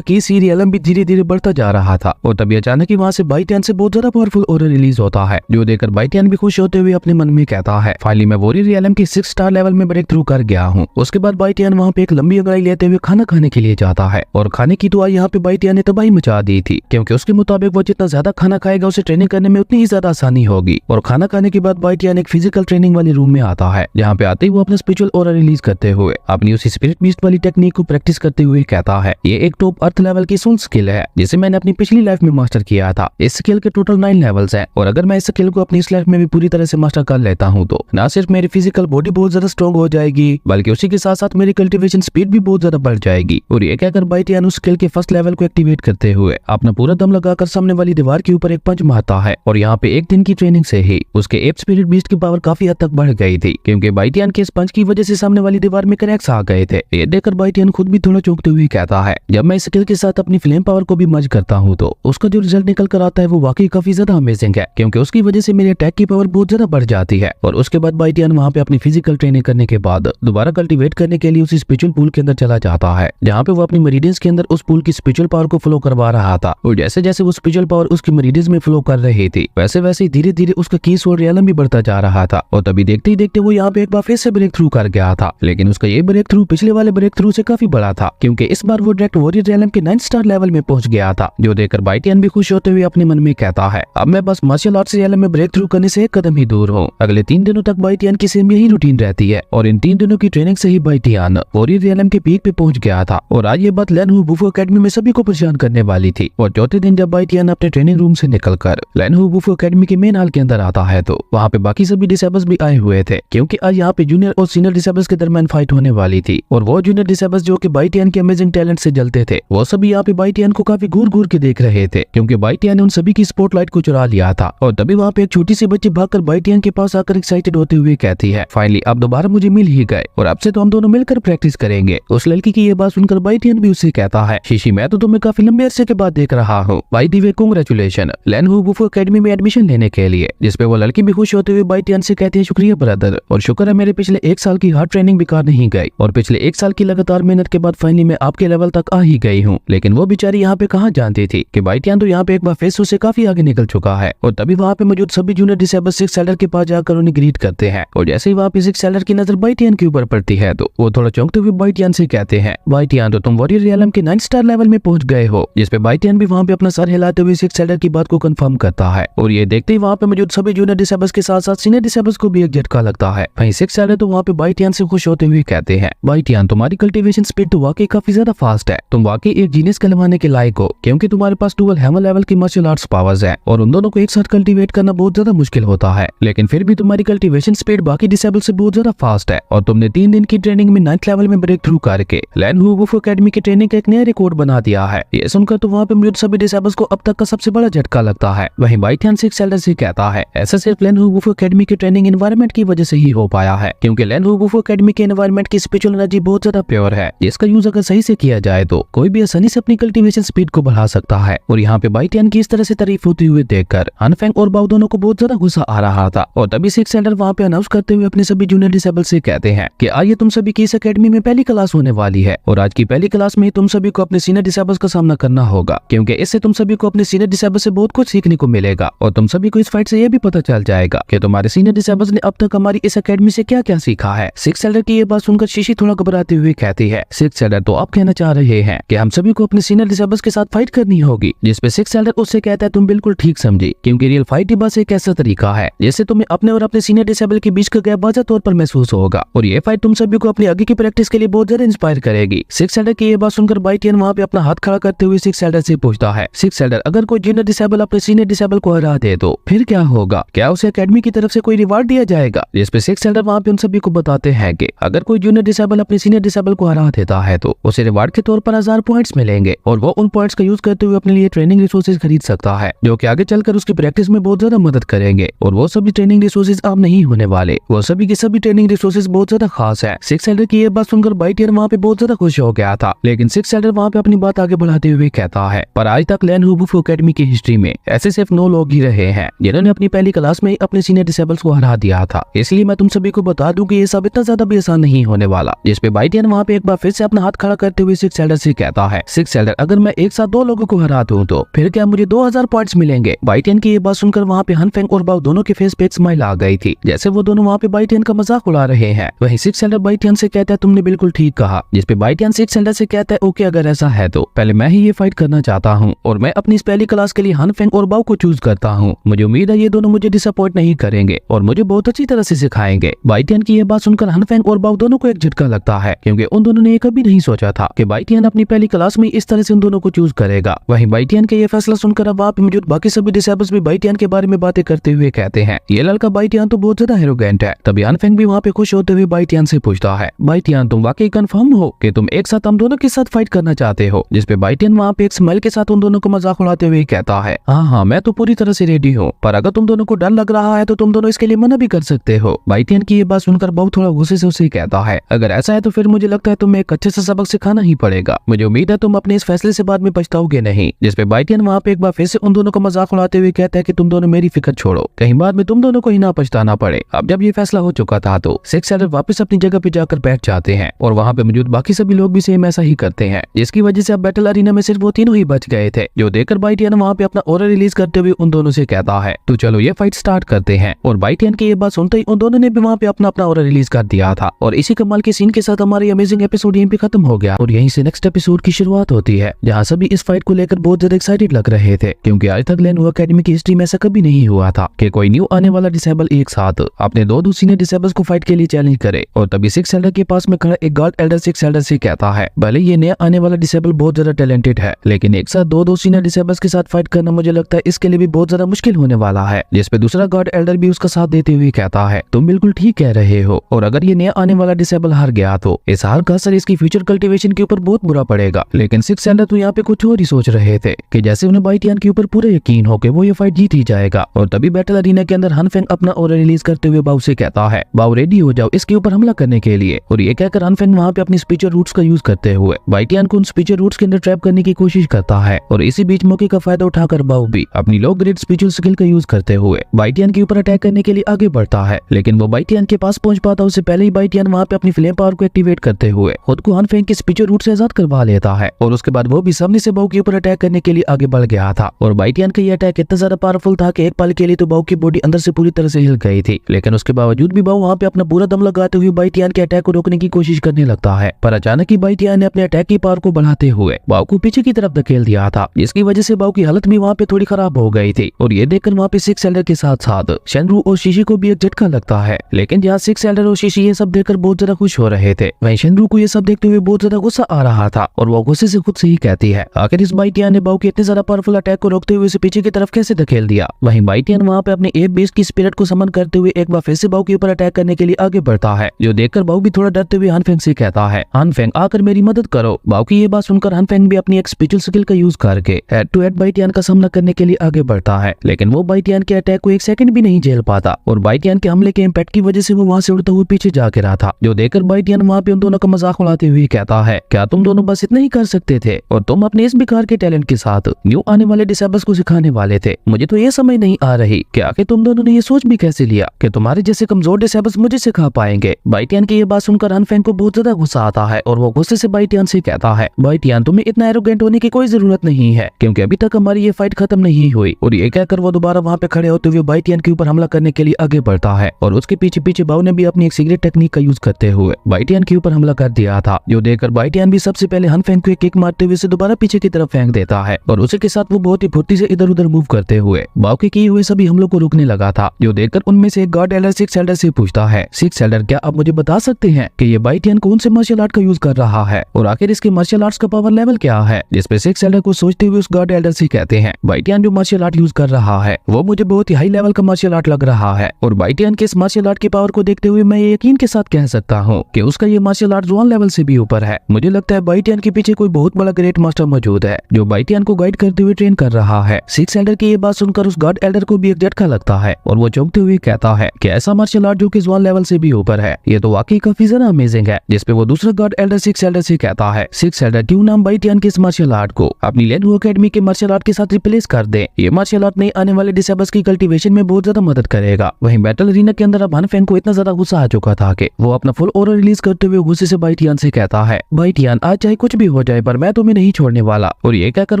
की सी रियलम भी धीरे धीरे बढ़ता जा रहा था। और तभी अचानक ही वहाँ से बाइटियन से बहुत ज्यादा पावरफुल ऑरा रिलीज होता है, जो देखकर बाइटियन भी खुश होते हुए अपने मन में कहता है, फाइनली मैं वॉरियर रियलम की 6 स्टार लेवल में ब्रेक थ्रू कर गया हूँ। उसके बाद बाइटियन वहाँ पे एक लंबी अंगड़ाई लेते हुए खाना खाने के लिए जाता है, और खाने की तो यहाँ पे बाइटियन ने तबाही मचा दी थी, क्योंकि उसके मुताबिक वो जितना ज्यादा खाना खाएगा उसे ट्रेनिंग करने में उतनी ही ज्यादा आसानी होगी। और खाना खाने के बाद बाइटियन एक फिजिकल ट्रेनिंग वाले रूम में आता है, जहाँ पे आते ही वो अपना स्पिरिचुअल ऑरा रिलीज करते हुए अपनी उसी स्पिरिट बीस्ट वाली टेक्निक को प्रैक्टिस करते हुए कहता है, ये एक टॉप अर्थ लेवल की सोल स्किल है जिसे मैंने अपनी पिछली लाइफ में मास्टर किया था। इस स्किल के टोटल 9 लेवल्स हैं, और अगर मैं इस स्किल को अपनी इस लाइफ में भी पूरी तरह से मास्टर कर लेता हूँ तो न सिर्फ मेरी फिजिकल बॉडी बहुत ज्यादा स्ट्रॉन्ग हो जाएगी, बल्कि उसी के साथ साथ मेरी कल्टीवेशन स्पीड भी बहुत ज्यादा बढ़ जाएगी। और ये कहकर बाइटियन उस स्किल के फर्स्ट लेवल को एक्टिवेट करते हुए अपना पूरा दम लगाकर सामने वाली दीवार के ऊपर एक पंच मारता है। और यहाँ पे एक दिन की ट्रेनिंग से ही उसके एप स्पिरिट बीस्ट की पावर काफी हद तक बढ़ गई थी, क्योंकि बाइटियन के इस पंच की वजह से सामने वाली दीवार में क्रैक्स आ गए थे। ये देखकर बाइटियन खुद भी थोड़ा चौंकते हुए कहता है, जब मैं इस स्किल के साथ अपनी फ्लेम पावर को भी मर्ज करता हूँ तो उसका जो रिजल्ट निकल कर आता है वो वाकई काफी ज्यादा अमेजिंग है, क्योंकि उसकी वजह से मेरे अटैक की पावर बहुत ज्यादा बढ़ जाती है। और उसके बाद बाइटियन वहाँ पे अपनी फिजिकल ट्रेनिंग करने के बाद दोबारा कल्टीवेट करने के लिए उसी स्पिरिचुअल पूल के अंदर चला जाता है, जहाँ पे वो अपनी मेरिडियंस के अंदर उस पूल की स्पिरिचुअल पावर को फ्लो करवा रहा था। और जैसे जैसे वो स्पिरिचुअल पावर उसकी मेरिडियंस में फ्लो कर रही थी, वैसे वैसे धीरे धीरे उसका की सोल रियलम भी बढ़ता जा रहा था। और तभी देखते ही देखते वो यहाँ पे एक बार फिर से ब्रेक थ्रू कर गया था, लेकिन उसका ये ब्रेक थ्रू पिछले वाले ब्रेक थ्रू से काफी बड़ा था, क्योंकि इस बार वो डायरेक्ट वॉरियर रियलम के 9 स्टार लेवल में पहुंच गया था, जो देखकर बाइटियन भी खुश होते हुए अपने मन में कहता है, अब मैं बस मार्शल आर्ट्स रियलम में ब्रेक थ्रू करने से एक कदम ही दूर हूँ। अगले 3 दिनों तक बाइटियन की सेम यही रूटीन रहती है, और इन 3 दिनों की ट्रेनिंग से ही बाइटियन वॉरियर रियलम के पीक पे पहुंच गया था। और आज ये बात लैनहू वुफू एकेडमी में सभी को परेशान करने वाली थी। और चौथे दिन जब बाइटियन अपने ट्रेनिंग रूम से निकलकर लैनहू वुफू एकेडमी के मेन हॉल के अंदर आता है तो वहाँ पे बाकी सभी डिसेबल्स भी आए हुए थे, क्योंकि आज यहाँ पे जूनियर और सीनियर डिसेबल्स के दरमियान फाइट होने वाली थी। और वो जूनियर डिसेबल्स जो कि बाइटियन के अमेजिंग टैलेंट से जलते थे, वो सभी यहाँ पे बाइटियन को काफी घूर घूर के देख रहे थे, क्योंकि बाइटियन ने उन सभी की स्पॉटलाइट को चुरा लिया था। और तभी वहाँ पे एक छोटी सी बच्ची भागकर बाइटियन के पास आकर एक्साइटेड होते हुए कहती है, फाइनली आप दोबारा मुझे मिल ही गए, और अब से तो हम दोनों मिलकर प्रैक्टिस करेंगे। उस लड़की की ये बात सुनकर बाइटियन भी उससे कहता है, शीशी मैं तो तुम्हें काफी लंबे अरसे के बाद देख रहा हूँ, बाय द वे कांग्रेचुलेशन लैनहू वुफू एकेडमी में एडमिशन लेने के लिए। जिसपे वो लड़की भी खुश होते हुए बाइटियन से कहती है, शुक्रिया ब्रदर, और शुक्र है मेरे पिछले 1 साल की हार्ड ट्रेनिंग बेकार नहीं गई, और पिछले 1 साल की लगातार मेहनत के बाद फाइनली मैं आपके लेवल तक आ ही गई हूँ। लेकिन वो बेचारी यहाँ पे कहाँ जानती थी कि बाइटियन तो यहाँ पे एक बार फेस से काफी आगे निकल चुका है। और तभी वहाँ पे मौजूद सभी जूनियर डिसेबल 6 सेलर के पास जाकर उन्हें ग्रीट करते हैं, और जैसे ही वहाँ पे 6 सेलर की नजर बाइटियन के ऊपर पड़ती है तो वो थोड़ा चौंकते हुए बाइटियन से कहते हैं, बाइटियन तो तुम वॉरियर रियलम के 9 स्टार लेवल में पहुंच गए हो। जिसपे बाइटियन भी वहाँ पे अपना सर हिलाते हुए 6 सेलर की बात को कंफर्म करता है। और ये देखते ही वहाँ पे मौजूद सभी जूनियर डिसेबल्स के साथ साथ सीनियर डिसेबल्स को भी एक झटका लगता है। वहीं 6 सेलर तो वहाँ पे बाइटियन से खुश होते हुए कहते हैं, बाइटियन तुम्हारी कल्टीवेशन स्पीड तो वाकई काफी ज्यादा फास्ट है, तुम वाकई एक जीनियस कहलाने के लायक हो, क्योंकि तुम्हारे पास 12 हेवन लेवल की मार्शल आर्ट्स पावर्स है, और उन दोनों को एक साथ कल्टीवेट करना बहुत ज्यादा मुश्किल होता है। लेकिन फिर भी तुम्हारी कल्टीवेशन स्पीड बाकी डिसेबल से बहुत ज्यादा फास्ट है, और तुमने 3 दिन की ट्रेनिंग में 9th लेवल में ब्रेक थ्रू करके लैनहू वुफू एकेडमी की ट्रेनिंग का एक नया रिकॉर्ड बना दिया है। ये सुनकर तो वहाँ पे मौजूद सभी डिसेबल्स को अब तक का सबसे बड़ा झटका लगता है। वहीं बाइटियन 6 सेलर से कहता है, ऐसा सिर्फ लैनहू वुफू एकेडमी की ट्रेनिंग एनवायरनमेंट की वजह से ही हो पाया है, क्योंकि लैनहू वुफू एकेडमी के एनवायरनमेंट की स्पिरिचुअल एनर्जी बहुत ज्यादा प्योर है, जिसका यूज अगर सही से किया जाए तो कोई भी आसानी से अपनी कल्टीवेशन स्पीड को बढ़ा सकता है। और यहाँ पे बाइटियन की इस तरह से तारीफ होती हुए देखकर हनफेंग और बाओ दोनों को बहुत ज्यादा गुस्सा आ रहा था। और तभी 6 सेलर वहाँ पे अनाउंस करते हुए अपने सभी जूनियर डिसेबल से कहते हैं कि आइए तुम सभी की इस एकेडमी में पहली क्लास होने वाली है, और आज की पहली क्लास में तुम सभी को अपने सीनियर डिसेबल्स का सामना करना होगा, क्योंकि इससे तुम सभी को अपने सीनियर डिसेबल से बहुत कुछ सीखने को मिलेगा। और तुम सभी को इस फाइट से यह भी पता चल जाएगा कि तुम्हारे सीनियर डिसेबल्स ने अब तक हमारी इस एकेडमी से क्या क्या सीखा है। 6 सेलर की ये बात सुनकर शीशी थोड़ा घबराते हुए कहती है, 6 सेलर तो आप कहना चाह रहे हैं कि हम सभी को अपने सीनियर डिसेबल्स के साथ फाइट करनी होगी। जिसपे 6 सेलर उससे कहता है, तुम बिल्कुल ठीक समझी, क्योंकि रियल फाइट ही बस एक ऐसा तरीका है जिससे तुम्हें अपने और अपने सीनियर डिसेबल के बीच का गैप वाज़ह तौर पर महसूस होगा, और ये फाइट तुम सभी को अपनी आगे की प्रैक्टिस के लिए बहुत ज्यादा इंस्पायर करेगी। 6 सेलर की ये बात सुनकर बाइटियन वहाँ पे अपना हाथ खड़ा करते हुए 6 सेलर से पूछता है, 6 सेलर अगर कोई जूनियर डिसेबल अपने सीनियर डिसेबल को हरा दे तो फिर क्या होगा, क्या उसे एकेडमी की तरफ से कोई रिवार्ड दिया जाएगा। जिसपे 6 सेलर वहाँ पे उन सभी को बताते हैं कि अगर कोई जूनियर डिसेबल अपने सीनियर डिसेबल को हरा देता है तो उसे रिवार्ड के तौर पर 1000 पॉइंट्स मिलेंगे, और वो उन पॉइंट्स का यूज करते हुए अपने लिए ट्रेनिंग रिसोर्सेज खरीद सकता है, जो कि आगे चलकर उसकी प्रैक्टिस में बहुत ज्यादा मदद करेंगे। और वो सभी ट्रेनिंग रिसोर्सेज आम नहीं होने वाले, वो सभी के सभी ट्रेनिंग रिसोर्सेज बहुत ज्यादा खास है। 6 सेलर की ये बात सुनकर बाइटियन वहाँ पे बहुत ज्यादा खुश हो गया था, लेकिन 6 सेलर वहाँ पे अपनी बात आगे बढ़ाते हुए कहता है, पर आज तक लैनहू वुफू एकेडमी की हिस्ट्री में ऐसे सिर्फ 9 लोग ही रहे हैं जिन्होंने अपनी पहली क्लास में अपने सीनियर डिसेबल्स को हरा दिया था। इसलिए इसलिए मैं तुम सभी को बता दूं कि ये सब इतना ज्यादा भी आसान नहीं होने वाला। जिसपे बाइटियन वहाँ पे एक बार फिर से अपना हाथ खड़ा करते हुए सिक्स एल्डर से कहता है, सिक्स एल्डर अगर मैं एक साथ 2 लोगों को हरा दूं तो फिर क्या मुझे 2000 पॉइंट्स मिलेंगे। बाइटियन की ये बात सुनकर वहाँ पे हनफेंग और बाओ दोनों के फेस पे एक स्माइल आ गई थी, जैसे वो दोनों वहाँ पे बाइटियन का मजाक उड़ा रहे हैं। वहीं सिक्स एल्डर बाइटियन से कहता है, तुमने बिल्कुल ठीक कहा। जिसपे बाइटियन सिक्स एल्डर से कहता है, ओके अगर ऐसा है तो पहले मैं ही ये फाइट करना चाहता हूँ और मैं अपनी इस पहली क्लास के लिए हनफेंग और बाओ को चूज करता हूँ। मुझे उम्मीद है ये दोनों मुझे डिसअपॉइंट नहीं करेंगे और मुझे बहुत अच्छी तरह से सिखाएंगे। बाइटियन की ये बात सुनकर हनफेंग और बाओ दोनों को एक झटका लगता है, क्योंकि उन दोनों ने ये कभी नहीं सोचा था कि बाइटियन अपनी पहली क्लास में इस तरह से उन दोनों को चूज करेगा। वहीं बाइटियन के ये फैसला सुनकर अब वहाँ पे मौजूद बाकी सभी डिसेबल्स भी बाइटियन के बारे में बातें करते हुए कहते हैं, ये लड़का बाइटियन तो बहुत ज्यादा एरोगेंट है। तभी हनफेंग भी वहाँ पे खुश होते हुए बाइटियन से पूछता है, बाइटियन तुम वाकई कंफर्म हो कि तुम एक साथ हम दोनों के साथ फाइट करना चाहते हो। जिसपे बाइटियन वहाँ पे एक स्माइल के साथ उन दोनों को मजाक उड़ाते हुए कहता है, हाँ मैं तो पूरी तरह से रेडी हूँ, पर अगर तुम दोनों को डर लग रहा है तो तुम दोनों इसके लिए मना भी कर सकते हो। बाइटियन की ये बात सुनकर बहुत थोड़ा गुस्से से उसे कहता है, अगर ऐसा है तो फिर मुझे लगता है तुम्हें एक अच्छे से सबक सिखाना ही पड़ेगा। मुझे उम्मीद है तुम अपने इस फैसले से बाद में पछताओगे नहीं। जिसपे बाइटियन वहाँ पे एक बार फिर से उन दोनों को मजाक उड़ाते हुए कहता है कि तुम दोनों मेरी फिक्र छोड़ो, कहीं बाद में तुम दोनों को ही ना पछताना पड़े। अब जब ये फैसला हो चुका था तो सिक्स एल्डर वापस अपनी जगह पे जाकर बैठ जाते हैं और वहाँ पे मौजूद बाकी सभी लोग भी सेम ऐसा ही करते हैं, जिसकी वजह से अब बैटल अरीना में सिर्फ वो तीनों ही बच गए थे। जो देखकर बाइटियन वहाँ पे अपना ऑरा रिलीज करते हुए उन दोनों से कहता है, तो चलो ये फाइट स्टार्ट करते हैं। और बाइटियन की ये बात सुनते ही उन दोनों ने भी वहाँ पे अपना ऑरा रिलीज कर दिया था। और इसी कमाल के सीन के साथ हमारी अमेजिंग एपिसोड यहीं पे खत्म हो गया और यहीं से नेक्स्ट एपिसोड की शुरुआत होती है, जहाँ सभी इस फाइट को लेकर बहुत ज्यादा एक्साइटेड लग रहे थे, क्योंकि आज तक लेनवो एकेडमी की हिस्ट्री में ऐसा कभी नहीं हुआ था कि कोई न्यू आने वाला डिसेबल एक साथ अपने दो सीनियर डिसेबल्स को फाइट के लिए चैलेंज करे। और तभी सिक्स एल्डर के पास में खड़ा एक गार्ड एल्डर सिक्स एल्डर से कहता है, भले ये नया आने वाला डिसेबल बहुत ज्यादा टैलेंटेड है, लेकिन एक साथ दो सीनियर डिसेबल्स के साथ फाइट करना मुझे लगता है इसके लिए भी बहुत ज्यादा मुश्किल होने वाला है। जिसपे दूसरा गार्ड एल्डर भी उसका साथ देते हुए कहता है, तुम बिल्कुल ठीक कह रहे हो, और अगर ये नया आने वाला डिसेबल हार गया तो इस हार का असर इसकी फ्यूचर कल्टीवेशन के ऊपर बहुत बुरा पड़ेगा। लेकिन सिक्स एल्डर तो यहाँ पे कुछ और ही सोच रहे थे कि जैसे उन्हें बाइटियन के ऊपर पूरा यकीन हो कि वो ये फाइट जीत ही जाएगा। और तभी बैटल अरीना के अंदर हनफेंग अपना ऑरा रिलीज करते हुए बाओ से कहता है, बाओ रेडी हो जाओ इसके ऊपर हमला करने के लिए। और ये कहकर हनफेंग वहाँ पे अपनी स्पीचर रूट्स का यूज करते हुए बाइटियन को उन स्पीचर रूट्स के अंदर ट्रैप करने की कोशिश करता है। और इसी बीच मौके का फायदा उठाकर बाओ भी अपनी लो ग्रेड स्पिरिचुअल स्किल का यूज करते हुए बाइटियन के ऊपर अटैक करने के लिए आगे बढ़ता है। लेकिन वो बाइटियन के पास पहुंच पाता उससे पहले ही बाइटियन वहाँ पे अपनी फ्लेम पावर को एक्टिवेट करते हुए खुद को हनफेंग के स्पिरिचुअल रूट से आजाद करवा लेता है। और उसके बाद वो भी सामने से बाओ के ऊपर अटैक करने के लिए आगे बढ़ गया था। और बाइटियन का ये अटैक इतना ज्यादा पावरफुल था कि एक पल के लिए तो बाओ की बॉडी अंदर से पूरी तरह से हिल गई थी। लेकिन उसके बावजूद भी बाओ वहाँ पे अपना पूरा दम लगाते हुए बाइटियन के अटैक को रोकने की कोशिश करने लगता है। पर अचानक ही बाइटियन ने अपने अटैक की पावर को बढ़ाते हुए बाओ को पीछे की तरफ धकेल दिया था, जिसकी वजह से बाओ की हालत भी वहाँ पे थोड़ी खराब हो गई थी। और ये देखकर वहाँ पे सिक्स एल्डर के साथ साथ शेनरू और शीशी को भी एक झटका लगता है। लेकिन यहाँ सिक्स एल्डर और शीशी ये सब देखकर बहुत ज्यादा खुश हो रहे थे। वहीं शेनरू को ये सब देखते हुए बहुत ज्यादा गुस्सा आ रहा था और वो गुस्से से खुद से ही कहती है, आखिर इस बाइटियन ने बाओ के इतने ज्यादा पावरफुल अटैक को रोकते हुए उसे पीछे की तरफ कैसे धकेल दिया। वहीं बाइटियन वहाँ पे अपने एप बेस की स्पिरिट को समन करते हुए एक बार फिर से बाओ के ऊपर अटैक करने के लिए आगे बढ़ता है, जो देखकर बाओ भी थोड़ा डरते हुए हनफेंग से कहता है, हनफेंग आकर मेरी मदद करो। बाओ की ये बात सुनकर हनफेंग भी अपनी एक स्पिरिचुअल स्किल का यूज करके हेड टू हेड बाइटियन का सामना करने के लिए आगे बढ़ता है। लेकिन वो बाइटियन के अटैक को एक सेकंड भी नहीं झेल पाता और बाइटियन के हमले के इम्पैक्ट की वजह से वो वहाँ से उड़ता हुआ पीछे जा गिरा था। जो देखकर बाइटियन वहाँ पे उन दोनों का मजाक उड़ाते हुए कहता है, क्या तुम दोनों बस इतना ही कर सकते थे और तुम अपने इस बेकार के टैलेंट के साथ न्यू आने वाले डिसेबल्स को सिखाने वाले थे। मुझे तो ये समझ नहीं आ रही कि आखिर तुम दोनों ने ये सोच भी कैसे लिया कि तुम्हारे जैसे कमजोर डिसेबल्स मुझे सिखा पाएंगे। बाइटियन की ये बात सुनकर हनफेंग को बहुत ज्यादा गुस्सा आता है और वो गुस्से से बाइटियन से कहता है, बाइटियन तुम्हें इतना एरोगेंट होने की कोई जरूरत नहीं है, क्योंकि अभी तक हमारी ये फाइट खत्म नहीं हुई। और ये कहकर वो दोबारा वहाँ पे खड़े होते हुए बाइटियन के ऊपर हमला करने के लिए आगे बढ़ता है। और उसके पीछे पीछे बाओ ने भी अपनी एक सीक्रेट टेक्निक का यूज करते हुए बाइटियन के ऊपर हमला कर दिया था, जो देखकर बाइटियन भी सबसे पहले हनफेंग को एक किक मारते हुए दोबारा पीछे की तरफ फेंक देता है। और उसी के साथ वो बहुत ही फुर्ती से इधर उधर मूव करते हुए बाओ के किए हुए सभी हमलों को रोकने लगा था। जो देखकर उनमें से एक गार्ड एल्डर सिक्स एल्डर से पूछता है, सिक्स एल्डर क्या आप मुझे बता सकते हैं कि ये बाइटियन कौन से मार्शल आर्ट का यूज कर रहा है और आखिर इसके मार्शल आर्ट्स का पावर लेवल क्या है। जिसपे सिक्स एल्डर को सोचते हुए उस गार्ड एल्डर से कहते हैं, बाइटियन जो मार्शल आर्ट यूज कर रहा है वो मुझे बहुत ही हाई लेवल का मार्शल आर्ट लग रहा है और बाइटियन के इस मार्शल आर्ट की पावर को देखते हुए मैं ये यकीन के साथ कह सकता हूँ कि उसका ये मार्शल आर्ट जोन लेवल से भी ऊपर है। मुझे लगता है बाइटियन के पीछे कोई बहुत बड़ा ग्रेट मास्टर मौजूद है जो बाइटियन को गाइड करते हुए ट्रेन कर रहा है। सिक्स एल्डर की ये बात सुनकर उस गार्ड एल्डर को भी एक झटका लगता है और वो चौंकते हुए कहता है कि ऐसा मार्शल आर्ट जो कि जोन लेवल से भी ऊपर है, ये तो वाकई काफी ज्यादा अमेजिंग है। जिसपे वो दूसरा गार्ड एल्डर सिक्स एल्डर से कहता है, सिक्स एल्डर क्यों ना हम बाइटियन के इस मार्शल आर्ट को अपनी लेनवो एकेडमी के मार्शल आर्ट के साथ रिप्लेस कर दे। ये मार्शल आर्ट नहीं आने वाले डिसेबल्स की कल्टीवेशन में बहुत ज्यादा मदद करेगा। वहीं बैटल अरीना के अंदर अब हनफेंग को इतना ज्यादा गुस्सा आ चुका था कि वो अपना फुल ऑरा रिलीज करते हुए गुस्से से बाइटियान से कहता है, बाइटियान आज चाहे कुछ भी हो जाए पर मैं तुम्हें नहीं छोड़ने वाला। और ये कहकर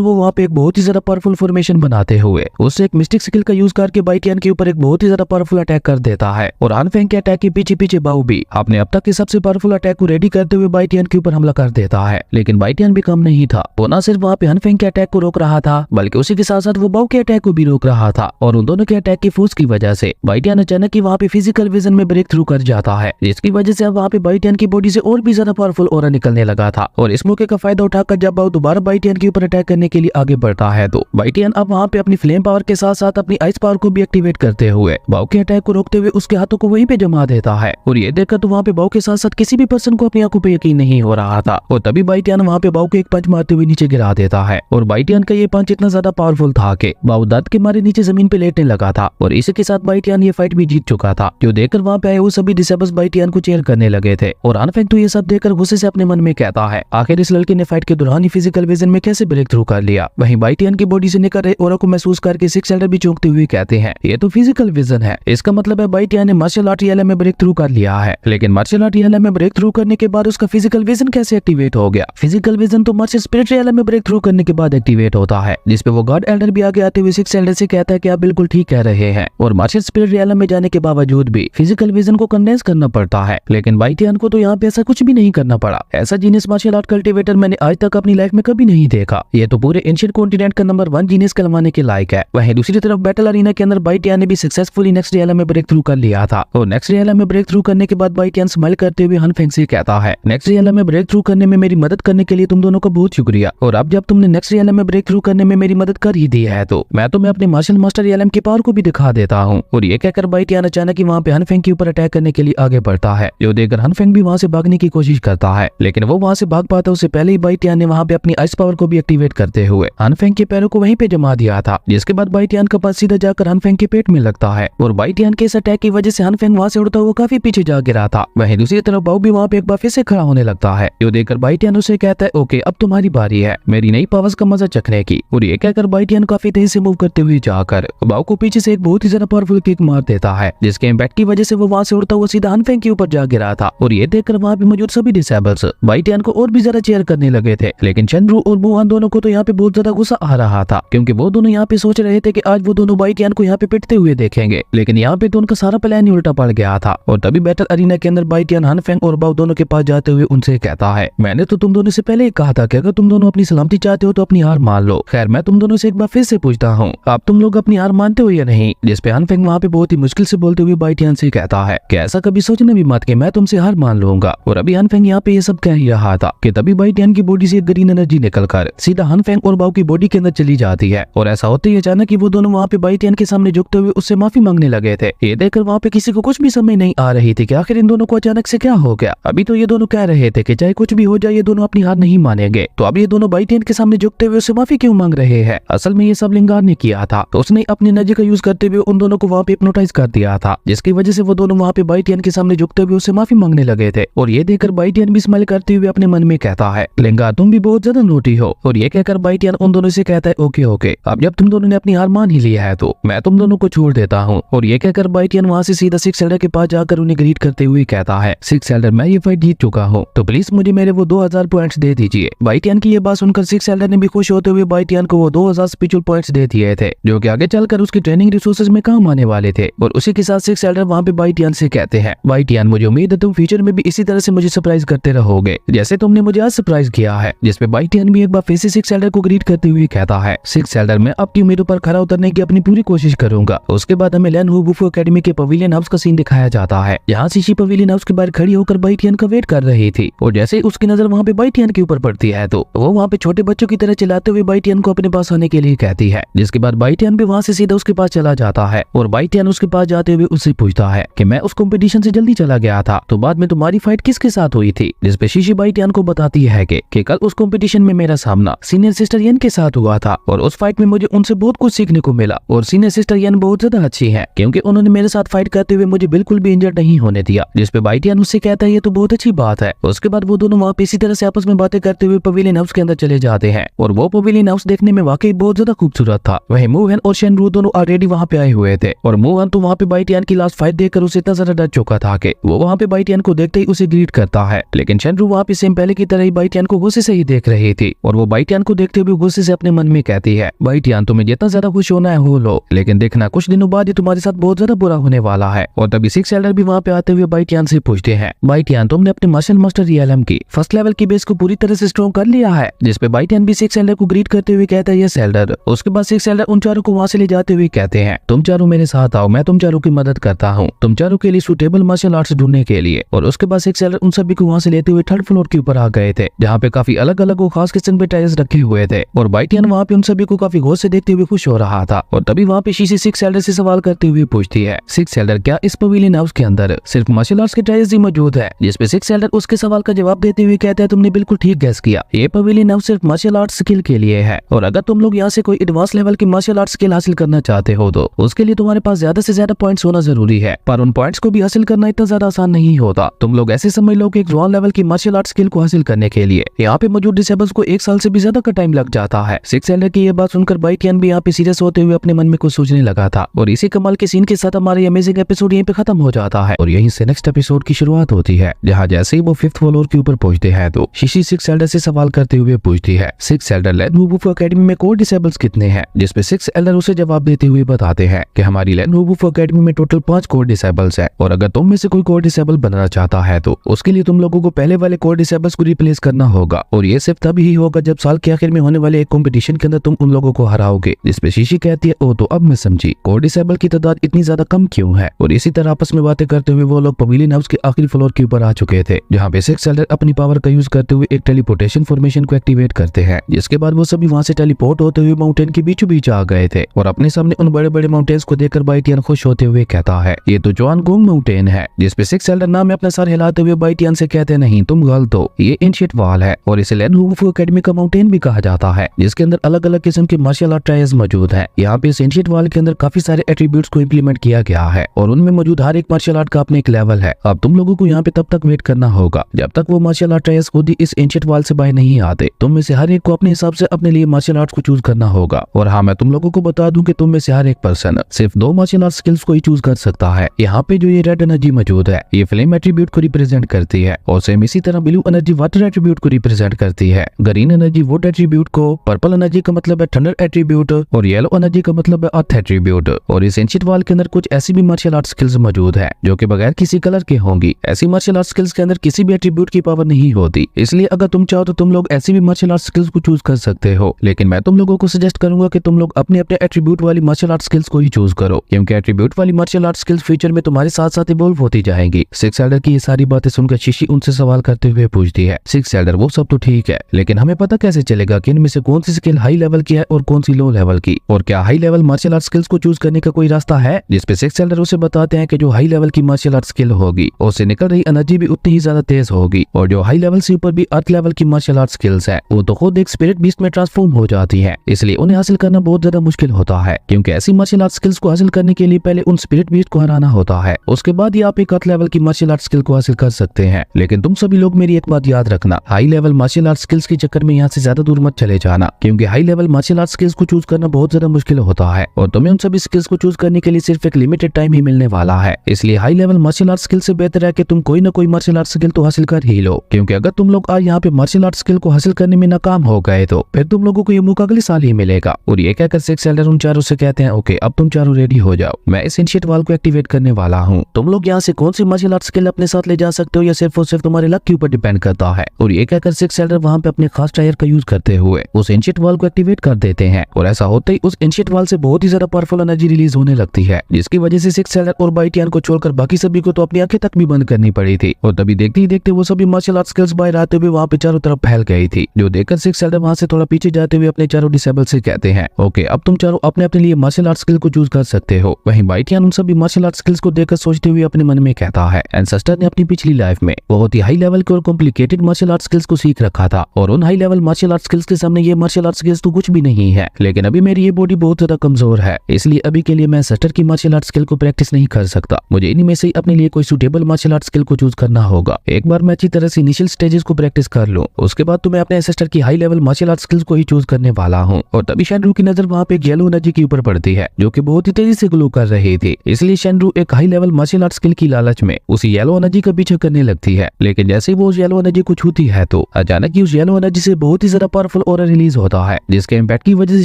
वो वहाँ पे एक बहुत ही ज्यादा पावरफुल फॉर्मेशन बनाते हुए उससे एक मिस्टिक स्किल का यूज करके बाइटियान के ऊपर एक बहुत ही ज्यादा पावरफुल अटैक कर देता है। और हनफेंग के अटैक के पीछे पीछे बाऊ भी अपने अब तक के सबसे पावरफुल अटैक को रेडी करते हुए बाइटियान के ऊपर हमला कर देता है। लेकिन बाइटियान भी कम नहीं था, वो न सिर्फ वहाँ पे हनफेंग के अटैक को रोक रहा था बल्कि उसी के साथ साथ वो बाऊ के अटैक को भी रोक रहा था। और उन दोनों के अटैक की फोर्स की वजह से बाइटियान अचानक ही वहाँ पे फिजिकल विजन में ब्रेक थ्रू कर जाता है, जिसकी वजह से अब वहाँ पे बाइटियान की बॉडी से और भी ज्यादा पावरफुल ऑरा निकलने लगा था। और इस मौके का फायदा उठाकर जब बाऊ दोबारा बाइटियान के ऊपर अटैक करने के लिए आगे बढ़ता है तो बाइटियान अब वहाँ पे अपनी फ्लेम पावर के साथ साथ अपनी आइस पावर को भी एक्टिवेट करते हुए बाऊ के अटैक को रोकते हुए उसके हाथों को वहीं पे जमा देता है। और ये देखकर तो वहाँ पे बाऊ के साथ साथ किसी भी पर्सन को अपनी आंखों पे यकीन नहीं हो रहा था। और तभी बाइटियान वहाँ पे बाऊ को एक पंच मारते हुए नीचे गिरा देता है। और बाइटियान का ये पंच इतना ज्यादा पावरफुल था कि बाऊ दर्द के मारे नीचे जमीन पे लेटने लगा था। और इसी के साथ बाइटियान ये फाइट भी जीत चुका था। जो देखकर वहाँ पे आए वो सभी डिसेबल्स बाइटियान को चेयर करने लगे थे। और हनफेंग तो ये सब देखकर गुस्से से अपने मन में कहता है, आखिर इस लड़के ने फाइट के दौरान ही फिजिकल विजन में कैसे ब्रेक थ्रू कर लिया। वहीं बाइटियान की बॉडी से निकल रहे ऑरा को महसूस करके सिक्स एल्डर भी चौंकते हुए कहते हैं, ये तो फिजिकल विजन है, इसका मतलब है बाइटियान ने मार्शल आर्ट रियलम में ब्रेक थ्रू कर लिया है। लेकिन मार्शल आर्ट रियलम में ब्रेक थ्रू करने के बाद उसका फिजिकल विजन कैसे एक्टिवेट हो गया? फिजिकल विजन तो मार्शल स्पिरिट रियलम में ब्रेक थ्रू करने के बाद एक्टिवेट होता है, जिसपे वो गॉड एल्डर भी आगे आते हुए सिक्स एल्डर से कहता है कि आप बिल्कुल ठीक कह रहे हैं। और मार्शल स्पिरिट रियलम में जाने के बावजूद भी फिजिकल विजन को कंडेंस करना पड़ता है। लेकिन बाइटियान को तो यहाँ पे ऐसा कुछ भी नहीं करना पड़ा। ऐसा जीनियस मार्शल आर्ट कल्टिवेटर मैंने आज तक अपनी लाइफ में कभी नहीं देखा। ये तो पूरे एंशिएंट कॉन्टिनेंट का नंबर 1 जीनियस कहलाने के लायक है। वहीं दूसरी तरफ बैटल अरीना के अंदर बाइटियान ने भी सक्सेसफुली नेक्स्ट रियलम में ब्रेक थ्रू कर लिया था। और नेक्स्ट रियलम में ब्रेक थ्रू करने के बाद बाइटियान स्माइल करते हुए हनफेंग से कहता है, नेक्स्ट रियलम में ब्रेक थ्रू करने में मेरी मदद करने के लिए तुम दोनों का बहुत शुक्रिया। और अब जब तुमने नेक्स्ट रियलम में ब्रेक थ्रू करने में मेरी मदद कर ही दी है तो मैं तुम्हें अपने मार्शल मास्टर रियलम की पावर को भी दिखा देता हूँ। और ये कहकर बाइटियान अचानक ही वहाँ पे हनफेंग के ऊपर अटैक करने के लिए आगे बढ़ता है। जो देखकर हनफेंग भी वहाँ से भागने की कोशिश करता है, लेकिन वो वहाँ से भाग पाता उससे पहले ही बाइटियान ने वहाँ पे अपनी आइस पावर को भी एक्टिवेट करते हुए हनफेंग के पैरों को वहीं पे जमा दिया था, जिसके बाद बाइटियान का पास सीधा जाकर हनफेंग के पेट में लगता है। और बाइटियान के इस अटैक की वजह से हनफेंग वहाँ से उड़ता हुआ काफी पीछे जा गिरा था। वहीं दूसरी तरफ बाऊ भी वहाँ पे एक बार फिर से खड़ा होने लगता है। जो देखकर बाइटियान उसे कहता है, ओके अब तुम्हारी बारी है मेरी नई पावर्स का मजा चखने की। और ये कहकर बाइटियान काफी तेजी से मूव करते हुए जाकर बाऊ को पीछे से एक बहुत ही ज्यादा पावरफुल किक मार देता है, जिसके इम्पैक्ट की वजह से वो वहाँ से उड़ता हुआ सीधा हनफेंग के ऊपर जा गिरा था। और ये देखकर वहाँ पे मौजूद सभी डिसेबल्स बाइटियान को और भी ज्यादा चेयर करने लगे थे। लेकिन चंद्रू और मुहान दोनों को तो यहाँ पे बहुत ज्यादा गुस्सा आ रहा था, क्योंकि वो दोनों यहाँ पे सोच रहे थे कि आज वो दोनों बाइटियान को यहाँ पे पिटते हुए देखेंगे। लेकिन यहाँ पे तो उनका सारा प्लान ही उल्टा पड़ गया था। और तभी बैटल अरीना के अंदर बाइटियान हनफेंग और बाऊ दोनों के पास जाते हुए उनसे कहता है, मैंने तो तुम दोनों से पहले ही कहा था कि अगर तुम दोनों अपनी सलामती चाहते हो तो अपनी हार मान लो। खैर मैं तुम दोनों से एक बार फिर से पूछता हूँ, आप तुम लोग अपनी हार मानते हो या नहीं? जिसपे हनफेंग वहाँ पे बहुत ही मुश्किल से बोलते हुए बाइटियान से कहता है कि ऐसा कभी सोचना भी मत कि मैं तुमसे हार मान लूंगा। और अभी हनफेंग यहाँ पे ये सब कह ही रहा था कि तभी बाइटियान की बॉडी से एक ग्रीन एनर्जी निकलकर सीधा हनफेंग और बाऊ की बॉडी के अंदर चली जाती है। और ऐसा होते ही अचानक ही वो दोनों वहाँ पे बाइटियान के सामने झुकते हुए उससे माफी मांगने लगे थे। ये देखकर वहाँ पे किसी को कुछ भी समझ नहीं आ रही थी कि आखिर इन दोनों को अचानक से क्या हो गया। अभी तो ये दोनों कह रहे थे कि चाहे कुछ भी हो जाए ये दोनों अपनी हार नहीं मानेंगे, तो अब ये दोनों बाइटियान के सामने झुकते हुए उससे माफी क्यों मांग रहे हैं? असल में ये सब लिंगार ने किया था, तो उसने अपनी एनर्जी का यूज करते हुए उन दोनों को वहाँ पे हिप्नोटाइज कर दिया था, जिसकी वजह से वो दोनों वहाँ पे बाइटियान के सामने झुकते हुए उससे माफी मांगने लगे थे। और ये देखकर बाइटियान भी स्माइल करते हुए अपने मन में कहता है, लिंगार तुम भी बहुत ज्यादा नोटी हो। और ये कहकर बाइटियान उन दोनों से कहता है, ओके ओके अब जब तुम दोनों ने अपनी हार मान ही लिया है तो मैं तुम दोनों को छोड़ देता हूँ। और ये कहकर बाइटियान वहाँ से सीधा सिक्स एल्डर के पास जाकर उन्हें ग्रीट करते हुए कहता है, सिक्स एल्डर मैं ये फाइट जीत चुका हूँ, तो प्लीज मुझे मेरे वो 2000 पॉइंट्स दे दीजिए। बाइटियान की ये बात सुनकर सिक्स एल्डर ने भी खुश होते हुए बाइटियान को वो 2000 स्पिरिचुअल पॉइंट्स दे दिए थे, जो कि आगे चलकर उसकी ट्रेनिंग रिसोर्सेज में काम आने वाले थे। और उसी के साथ सिक्स एल्डर वहाँ पे बाइटियान से कहते हैं, बाइटियान मुझे उम्मीद है तुम फ्यूचर में भी इसी तरह से मुझे सरप्राइज करते रहोगे जैसे तुमने मुझे आज सरप्राइज किया है। जिसपे बाइटियान भी एक बार फिर से सिक्स एल्डर को ग्रीट करते हुए कहता है, सिक्स एल्डर मैं आपकी उम्मीदों पर खरा उतरने की अपनी पूरी कोशिश करूंगा। उसके बाद हमें लैन वुफू एकेडमी के पवेलियन हाउस का सीन दिखाया जाता है, जहाँ शीशी पवेलियन हाउस के बाहर खड़ी होकर बाइटियान का वेट कर रही थी। और जैसे उसकी नजर वहाँ पे बाइटियान के ऊपर पड़ती है तो वो वहाँ पे छोटे बच्चों की तरह चिल्लाते हुए बाइटियान को अपने पास आने के लिए कहती है। जिसके बाद बाइटियान भी वहाँ से सीधा उसके पास चला जाता है। और बाइटियान उसके पास जाते हुए उससे पूछता है कि मैं उस कंपटीशन से जल्दी चला गया था, तो बाद में तुम्हारी फाइट किसके साथ हुई थी? जिसपे शीशी बाइटियान को बताती है कि कल उस कंपटीशन में मेरा सामना सीनियर सिस्टर यन के साथ हुआ था, और उस फाइट में मुझे उनसे बहुत कुछ सीखने को मिला। और सीनियर सिस्टर यन बहुत ज्यादा अच्छी है, क्योंकि उन्होंने मेरे साथ फाइट करते हुए मुझे बिल्कुल भी इंजर्ड नहीं होने दिया। जिसपे बाइटियान उससे कहता है ये तो बहुत अच्छी बात है। उसके बाद वो दोनों वहाँ पे इसी तरह से आपस में बातें करते हुए पवेलियन हाउस के अंदर चले जाते हैं। और वो पवेलियन हाउस देखने में वाकई बहुत ज्यादा खूबसूरत था। वहीं मोहन और शेनरू दोनों ऑलरेडी वहाँ पे आए हुए थे। और मोहन तो वहाँ पे बाइटियान बाइटियान की लास्ट फाइट देखकर उसे इतना ज्यादा डर चुका था कि वो वहाँ पे बाइटियान को देखते ही उसे ग्रीट करता है। लेकिन शेनरू वहाँ पे सेम पहले की तरह ही बाइटियान को गुस्से से ही देख रही थी और वो बाइटियान को देखते हुए गुस्से से अपने मन में कहती है, बाइटियान तुम्हें जितना ज्यादा खुश होना है हो लो, लेकिन देखना कुछ दिनों बाद ये तुम्हारे साथ बहुत ज्यादा बुरा होने वाला है। और तभी सिक्स एल्डर भी वहाँ पे आते हुए बाइटियान से पूछते हैं, बाइटियान तुमने अपने मार्शल मास्टर रियलम की फर्स्ट लेवल की बेस को पूरी तरह से स्ट्रॉन्ग कर लिया है? जिसपे बाइटियान भी सिक्स एल्डर को ग्रीट करते हुए कहता है, यस एल्डर। उसके बाद सिक्स एल्डर उन चारों को वहाँ से ले जाते हुए कहते हैं, तुम चारों मेरे साथ आओ, मैं तुम चारों की मदद करता हूँ तुम चारों के लिए सुटेबल मार्शल आर्ट्स ढूंढने के लिए। और उसके बाद सिक्स एल्डर उन सभी को वहाँ से लेते हुए थर्ड फ्लोर के ऊपर आ गए थे, जहाँ पे काफी अलग अलग वो खास किस्म के टायर्स रखे हुए थे। और बाइटियान वहाँ पे उन सभी को काफी गौर से देखते हुए खुश हो रहा था। और तभी वहाँ पे शीशी सिक्स एल्डर से सवाल करते हुए पूछती है, सिक्स एल्डर क्या इस पवेलियन हाउस के अंदर सिर्फ मार्शल आर्ट्स के टायर्स ही मौजूद है? जिसपे सिक्स एल्डर उसके सवाल का जवाब देते हुए कहता है, तुमने बिल्कुल ठीक गैस किया, ये पवेलियन हाउस सिर्फ मार्शल आर्ट्स स्किल के लिए है। और अगर तुम लोग यहाँ से कोई एडवांस लेवल की मार्शल आर्ट्स स्किल हासिल करना चाहते हो तो उसके लिए तुम्हारे पास ज्यादा से ज्यादा पॉइंट्स होना जरूरी है। पर उन पॉइंट्स को भी हासिल करना इतना ज्यादा आसान नहीं होता। तुम लोग ऐसे समझ लो कि एक जॉन लेवल की मार्शल आर्ट्स स्किल को हासिल करने के लिए यहाँ पे मौजूद डिसेबल्स को 1 साल से भी ज्यादा का टाइम लग जाता है। सिक्स एल्डर की ये बात सुनकर बाइटियान भी यहाँ पे सीरियस होते हुए अपने मन में कुछ सोचने लगा था। और इसी कमाल के सीन के साथ हमारा अमेजिंग एपिसोड यहीं पे खत्म हो जाता है और यहीं से नेक्स्ट एपिसोड की शुरुआत होती है, जहाँ जैसे ही वो 5th फ्लोर के ऊपर पहुंचते हैं तो शीशी सिक्स एल्डर से सवाल करते हुए पूछती है, सिक्स एल्डर लेनोवो एकेडमी में कोर डिसेबल्स कितने हैं? जिसपे सिक्स एल्डर उसे जवाब देते हुए बताते हैं कि हमारी लेनोवो एकेडमी में टोटल 5 कोर डिसेबल्स है और अगर तुम में से कोई कोर डिसेबल बनना चाहता है तो उसके लिए तुम लोगों को पहले वाले कोर डिसेबल्स को रिप्लेस करना होगा। और ये सिर्फ तभी ही होगा जब साल के आखिर में होने वाले एक कंपटीशन के अंदर तुम उन लोगों को हराओगे। जिसपे शीशी कहती है, ओ तो अब मैं समझी कोर डिसेबल की तादाद इतनी ज्यादा कम क्यों है। और इसी तरह आपस में बातें करते हुए वो लोग पवेलियन हाउस के आखिरी फ्लोर के ऊपर आ चुके थे, जहाँ पे सिक्स एल्डर अपनी पावर का यूज करते हुए एक टेलीपोर्टेशन फॉर्मेशन को एक्टिवेट करते हैं। जिसके बाद वो सभी वहाँ से टेलीपोर्ट होते हुए माउंटेन के बीचों बीच आ गए थे। और अपने सामने उन बड़े बड़े माउंटेन्स को देखकर बाइटियान खुश होते हुए कहता है, ये तो जॉनगोंग माउंटेन है। जिसपे सिक्स एल्डर नाम में अपना सर हिलाते हुए बाइटियान से कहते नहीं, तुम गलत हो, ये एंशिएंट वॉल है और इसे लेनोवो एकेडमी का माउंटेन भी कहा जाता है, जिसके अंदर अलग अलग किस्म के मार्शल आर्ट ट्रायल्स मौजूद है। यहाँ पे इस एंशिएंट वॉल के अंदर काफी सारे एट्रीब्यूट्स को इम्प्लीमेंट किया गया है और उनमें मौजूद हर एक मार्शल आर्ट का अपने एक लेवल है। अब तुम लोगों को यहाँ पे तब तक वेट करना होगा जब तक वो मार्शल आर्ट ट्रायल्स खुद ही इस एंशिएंट वॉल से बाहर नहीं आते। तुम में से हर एक को अपने हिसाब से अपने लिए मार्शल आर्ट्स को चूज करना होगा। और हाँ, मैं तुम लोगों को बता दूं कि तुम में से हर एक पर्सन सिर्फ 2 मार्शल आर्ट स्किल्स को ही चूज कर सकता है। यहाँ पे जो ये रेड एनर्जी मौजूद है ये फ्लेम एट्रीब्यूट को रिप्रेजेंट करती है और सेम इसी तरह ब्लू एनर्जी वाटर एट्रीब्यूट को रिप्रेजेंट करती है, ग्रीन एनर्जी वुड एट्रीब्यूट को, पर्पल एनर्जी का मतलब है थंडर एट्रीब्यूट और येलो एनर्जी का मतलब है अर्थ एट्रीब्यूट। और इस एंशिएंट वॉल के अंदर कुछ ऐसी भी मार्शल आर्ट स्किल्स मौजूद है जो कि बगैर किसी कलर के होंगी। ऐसी मार्शल आर्ट स्किल्स के अंदर किसी भी एट्रीब्यूट की पावर नहीं होती, इसलिए अगर तुम चाहो तो तुम लोग ऐसी भी मार्शल आर्ट स्किल्स को चूज कर सकते हो। लेकिन मैं तुम लोगों को सजेस्ट करूंगा कि तुम लोग अपने अपने एट्रीब्यूट वाली मार्शल आर्ट स्किल्स को ही चूज करो, क्योंकि एट्रीब्यूट वाली मार्शल आर्ट स्किल्स फ्यूचर में तुम्हारे साथ साथ इवॉल्व होती जाएंगी। सिक्स एल्डर की ये सारी बातें सुनकर शीशी उनसे सवाल करते हुए पूछती है, सिक्स एल्डर वो सब तो ठीक है, लेकिन हमें पता कैसे चलेगा कि इनमें से कौन सी स्किल हाई लेवल की है और कौन सी लो लेवल की? और क्या high level martial art skills को चूज करने का कोई रास्ता है? जिसपे सिक्स एल्डर उसे बताते हैं कि जो हाई लेवल की मार्शल आर्ट स्किल होगी उससे निकल रही एनर्जी भी उतनी ही ज्यादा तेज होगी और जो हाई लेवल से ऊपर भी अर्थ लेवल की मार्शल आर्ट स्किल्स है वो तो खुद एक स्पिरिट बीस्ट में ट्रांसफॉर्म हो जाती है, इसलिए उन्हें हासिल करना बहुत ज्यादा मुश्किल होता है। क्योंकि ऐसी मार्शल आर्ट स्किल्स को हासिल करने के लिए पहले उन स्पिरिट बीस्ट को हराना होता है, उसके बाद ही आप एक अर्थ लेवल की मार्शल आर्ट स्किल को हासिल कर सकते हैं। लेकिन तुम सभी लोग मेरी एक बात याद रखना, high level martial art skills के चक्कर में यहाँ से ज्यादा दूर मत चले जाना, क्योंकि high level martial art skills को चूज करना बहुत ज्यादा मुश्किल होता है और तुम्हें उन सभी स्किल्स को चूज करने के लिए सिर्फ एक लिमिटेड टाइम ही मिलने वाला है। इसलिए high level martial art skill से बेहतर है कि तुम कोई ना कोई मार्शल आर्ट स्किल तो हासिल कर ही लो, क्योंकि अगर तुम लोग आज यहाँ पे मार्शल आर्ट स्किल को हासिल करने में नाकाम हो गए तो फिर तुम लोगों को ये मौका अगले साल ही मिलेगा। और ये कहकर सिक्स एल्डर उन चारों से कहते हैं, ओके अब तुम चारों रेडी हो जाओ, मैं इस एंशिएंट वॉल को एक्टिवेट करने वाला हूँ। तुम लोग यहाँ से कौन सी मार्शल आर्ट स्किल अपने साथ ले जा सकते हो या सिर्फ और सिर्फ तुम्हारे लक के ऊपर डिपेंड करता है। और ये कहकर सिक्स एल्डर वहाँ पे अपने खास टायर का यूज करते हुए उस एंशिएंट वॉल को एक्टिवेट कर देते हैं और ऐसा होते ही उस एंशिएंट वॉल से बहुत ही ज्यादा पावरफुल एनर्जी रिलीज होने लगती है, जिसकी वजह से सिक्स एल्डर और बाइटियान को छोड़कर बाकी सभी को तो अपनी आंखें तक भी बंद करनी पड़ी थी। और तभी देखते ही देखते वो सभी मार्शल आर्ट स्किल्स बाहर आते हुए वहाँ पे चारों तरफ फैल गई थी, जो देखकर सिक्स एल्डर वहाँ से थोड़ा पीछे जाते हुए अपने चारों डिसेबल से कहते हैं, ओके अब तुम चारों अपने अपने लिए मार्शल आर्ट स्किल को चूज कर सकते हो। वहीं बाइटियान उन सभी मार्शल आर्ट स्किल्स को देखकर सोचते हुए अपने मन में कहता है, एंसेस्टर ने अपनी पिछली लाइफ में बहुत ही हाई लेवल के और कॉम्प्लिकेटेड मार्शल आर्ट स्किल्स को सीख रखा था और उन high level martial art skills के सामने ये मार्शल आर्ट स्किल्स तो कुछ भी नहीं है। लेकिन अभी मेरी ये बॉडी बहुत ज्यादा कमजोर है, इसलिए अभी के लिए मैं एंसेस्टर की मार्शल आर्ट स्किल को प्रैक्टिस नहीं कर सकता। मुझे इन्हीं में से अपने लिए कोई सुटेबल मार्शल आर्ट स्किल को चूज करना होगा। एक बार मैं अच्छी तरह से इनिशियल स्टेजेस को प्रैक्टिस कर लूं, उसके बाद तो मैं अपने एंसेस्टर की high level martial art skills को ही चूज करने वाला हूं। और तभी शेनरू की नजर वहां पे एक येलो एनर्जी के ऊपर पड़ती है जो कि बहुत ही तेजी से ग्लो कर रही थी। इसलिए शेनरू एक high level martial art skill की लालच में उस येलो एनर्जी का पीछा करने लगती है। लेकिन जैसे ही वो उस येलो एनर्जी को छूती है तो अचानक ही उस येलो एनर्जी से बहुत ही ज्यादा पावरफुल ऑरा रिलीज होता है, जिसके इम्पैक्ट की वजह से